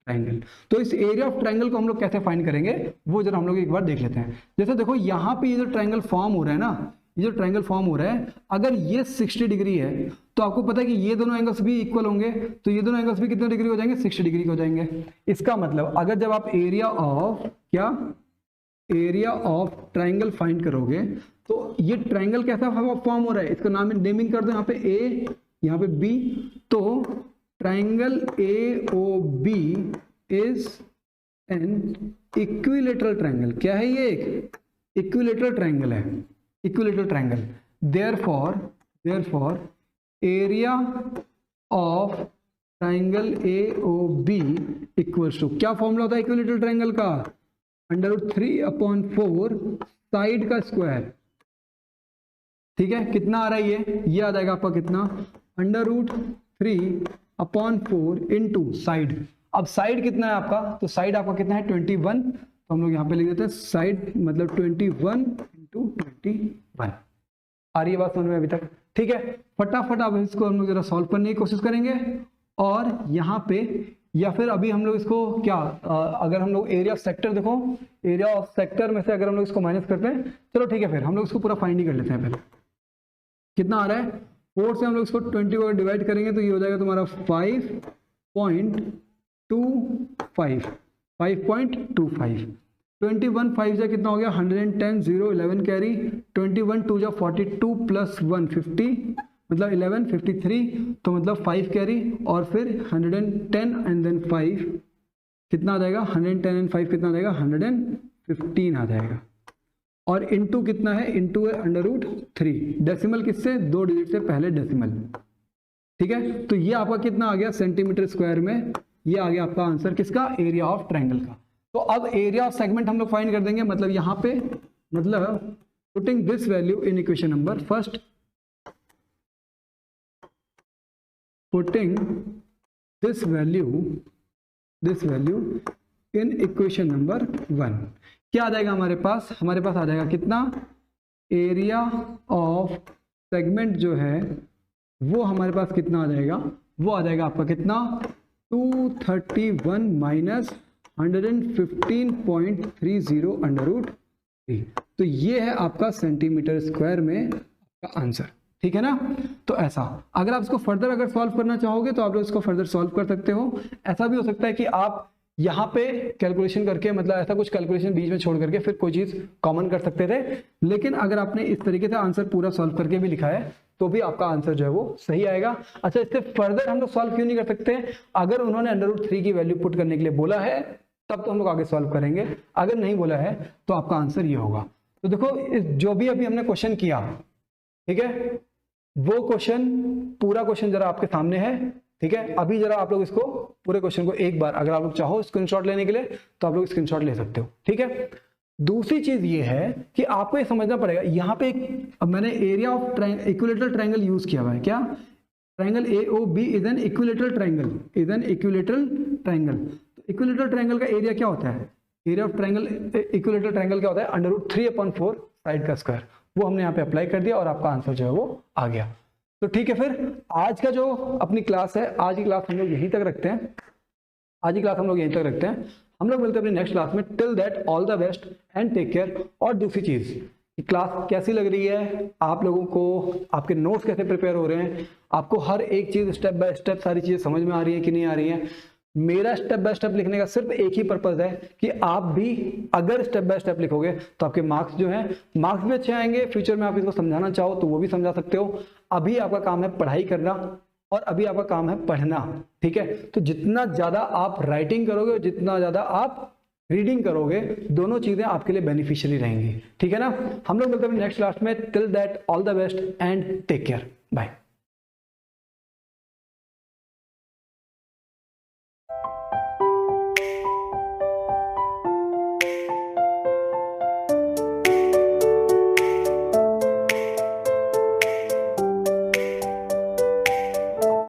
ट्रायंगल। तो इस एरिया ऑफ ट्रायंगल को हम लोग कैसे फाइंड करेंगे वो जरा हम लोग एक बार देख लेते हैं। जैसे देखो यहाँ पे ये जो ट्रायंगल फॉर्म हो रहा है ना, ये जो ट्रायंगल फॉर्म हो रहा है, अगर ये 60 डिग्री है तो आपको पता है कि ये दोनों एंगल्स भी इक्वल होंगे, तो ये दोनों एंगल्स भी कितने डिग्री हो जाएंगे? 60 डिग्री हो जाएंगे। इसका मतलब अगर जब आप एरिया ऑफ ट्रायंगल फाइंड करोगे तो ये ट्रायंगल कैसा फॉर्म हो रहा है, इसका नाम नेमिंग कर दो, यहाँ पे ए, यहाँ पे बी। तो triangle AOB is an equilateral triangle. क्या है ये? एक इक्विलेटरल ट्रायंगल है, equilateral triangle. Therefore area of triangle AOB equals to, क्या फॉर्मूला होता है इक्विलेटरल ट्रायंगल का? √3/4 साइड का स्क्वायर। ठीक है, कितना आ रहा है ये आ जाएगा आपका कितना? √3/4 इंटू साइड। अब साइड कितना है आपका? तो साइड आपका कितना है? 21। तो हम लोग यहाँ पे लिख देते हैं साइड मतलब 21 इंटू 21। आ रही है बात समझ में अभी तक? ठीक है, फटाफट अब इसको हम लोग जरा सॉल्व करने की कोशिश करेंगे। और यहाँ पे या फिर अभी हम लोग इसको क्या अगर हम लोग एरिया ऑफ सेक्टर, देखो एरिया ऑफ सेक्टर में से अगर हम लोग इसको माइनस करते हैं, चलो ठीक है, फिर हम लोग इसको पूरा फाइंड ही कर लेते हैं। पहले कितना आ रहा है? 4 से हम लोग इसको 20 को डिवाइड करेंगे तो ये हो जाएगा तुम्हारा 5.25। 21 5 जा कितना हो गया? 110, 0 11 कैरी, 21 2 जा 42 प्लस 1 50 मतलब 11 53, तो मतलब 5 कैरी और फिर 110 एंड देन 5 कितना आ जाएगा? 110 एंड 5 कितना आ जाएगा? 115 आ जाएगा। और इंटू कितना है? इंटू है √3। डेसिमल किससे? 2 डिजिट से पहले डेसिमल। ठीक है, तो ये आपका कितना आ गया सेंटीमीटर स्क्वायर में? ये आ गया आपका आंसर किसका? एरिया ऑफ ट्रायंगल का। तो अब एरिया ऑफ सेगमेंट हम लोग फाइंड कर देंगे, मतलब यहाँ पे मतलब putting this value in equation number first, putting this value in equation number 1, क्या आ जाएगा हमारे पास? हमारे पास आ जाएगा कितना? एरिया ऑफ सेगमेंट जो है वो हमारे पास कितना आ जाएगा? वो आ जाएगा आपका कितना? 231 माइनस 115.30 √3। तो ये है आपका सेंटीमीटर स्क्वायर में आपका आंसर। ठीक है ना? तो ऐसा अगर आप इसको फर्दर अगर सॉल्व करना चाहोगे तो आप लोग इसको फर्दर सॉल्व कर सकते हो। ऐसा भी हो सकता है कि आप यहाँ पे कैलकुलेशन करके मतलब ऐसा कुछ कैलकुलेशन बीच में छोड़ करके फिर कोई चीज कॉमन कर सकते थे, लेकिन अगर आपने इस तरीके से आंसर पूरा सॉल्व करके भी लिखा है तो भी आपका आंसर जो है वो सही आएगा। अच्छा, इससे फर्दर हम लोग सॉल्व क्यों नहीं कर सकते? अगर उन्होंने √3 की वैल्यू पुट करने के लिए बोला है तब तो हम लोग आगे सॉल्व करेंगे, अगर नहीं बोला है तो आपका आंसर ये होगा। तो देखो जो भी अभी हमने क्वेश्चन किया, ठीक है, वो क्वेश्चन पूरा क्वेश्चन जरा आपके सामने है। ठीक है, अभी जरा आप लोग इसको पूरे क्वेश्चन को एक बार अगर आप लोग चाहो स्क्रीनशॉट लेने के लिए तो आप लोग स्क्रीनशॉट ले सकते हो। ठीक है, दूसरी चीज ये है कि आपको ये समझना पड़ेगा, यहाँ पे अब मैंने area of equilateral triangle use किया हुआ है। क्या? Triangle AOB is an equilateral triangle, is an equilateral triangle. Equilateral triangle का एरिया क्या होता है? Area of triangle equilateral triangle क्या होता है? √3/4 साइड का स्क्वायर। वो हमने यहाँ पे अप्लाई कर दिया और आपका आंसर जो है वो आ गया। तो ठीक है, फिर आज का जो अपनी क्लास है, आज की क्लास हम लोग यहीं तक रखते हैं। हम लोग मिलते हैं अपनी नेक्स्ट क्लास में। Till that all the best and take care. और दूसरी चीज, कि क्लास कैसी लग रही है, आप लोगों को आपके नोट्स कैसे प्रिपेयर हो रहे हैं, आपको हर एक चीज स्टेप बाय स्टेप सारी चीजें समझ में आ रही है कि नहीं आ रही है। मेरा स्टेप बाय स्टेप लिखने का सिर्फ एक ही पर्पज है कि आप भी अगर स्टेप बाय स्टेप लिखोगे तो आपके मार्क्स जो हैं मार्क्स भी अच्छे आएंगे। फ्यूचर में आप इसको समझाना चाहो तो वो भी समझा सकते हो। अभी आपका काम है पढ़ाई करना और अभी आपका काम है पढ़ना, ठीक है। तो जितना ज्यादा आप राइटिंग करोगे, जितना ज्यादा आप रीडिंग करोगे, दोनों चीजें आपके लिए बेनिफिशियरी रहेंगी, ठीक है ना। हम लोग मिलते हैं नेक्स्ट क्लास में। Till that all the best and take care, bye.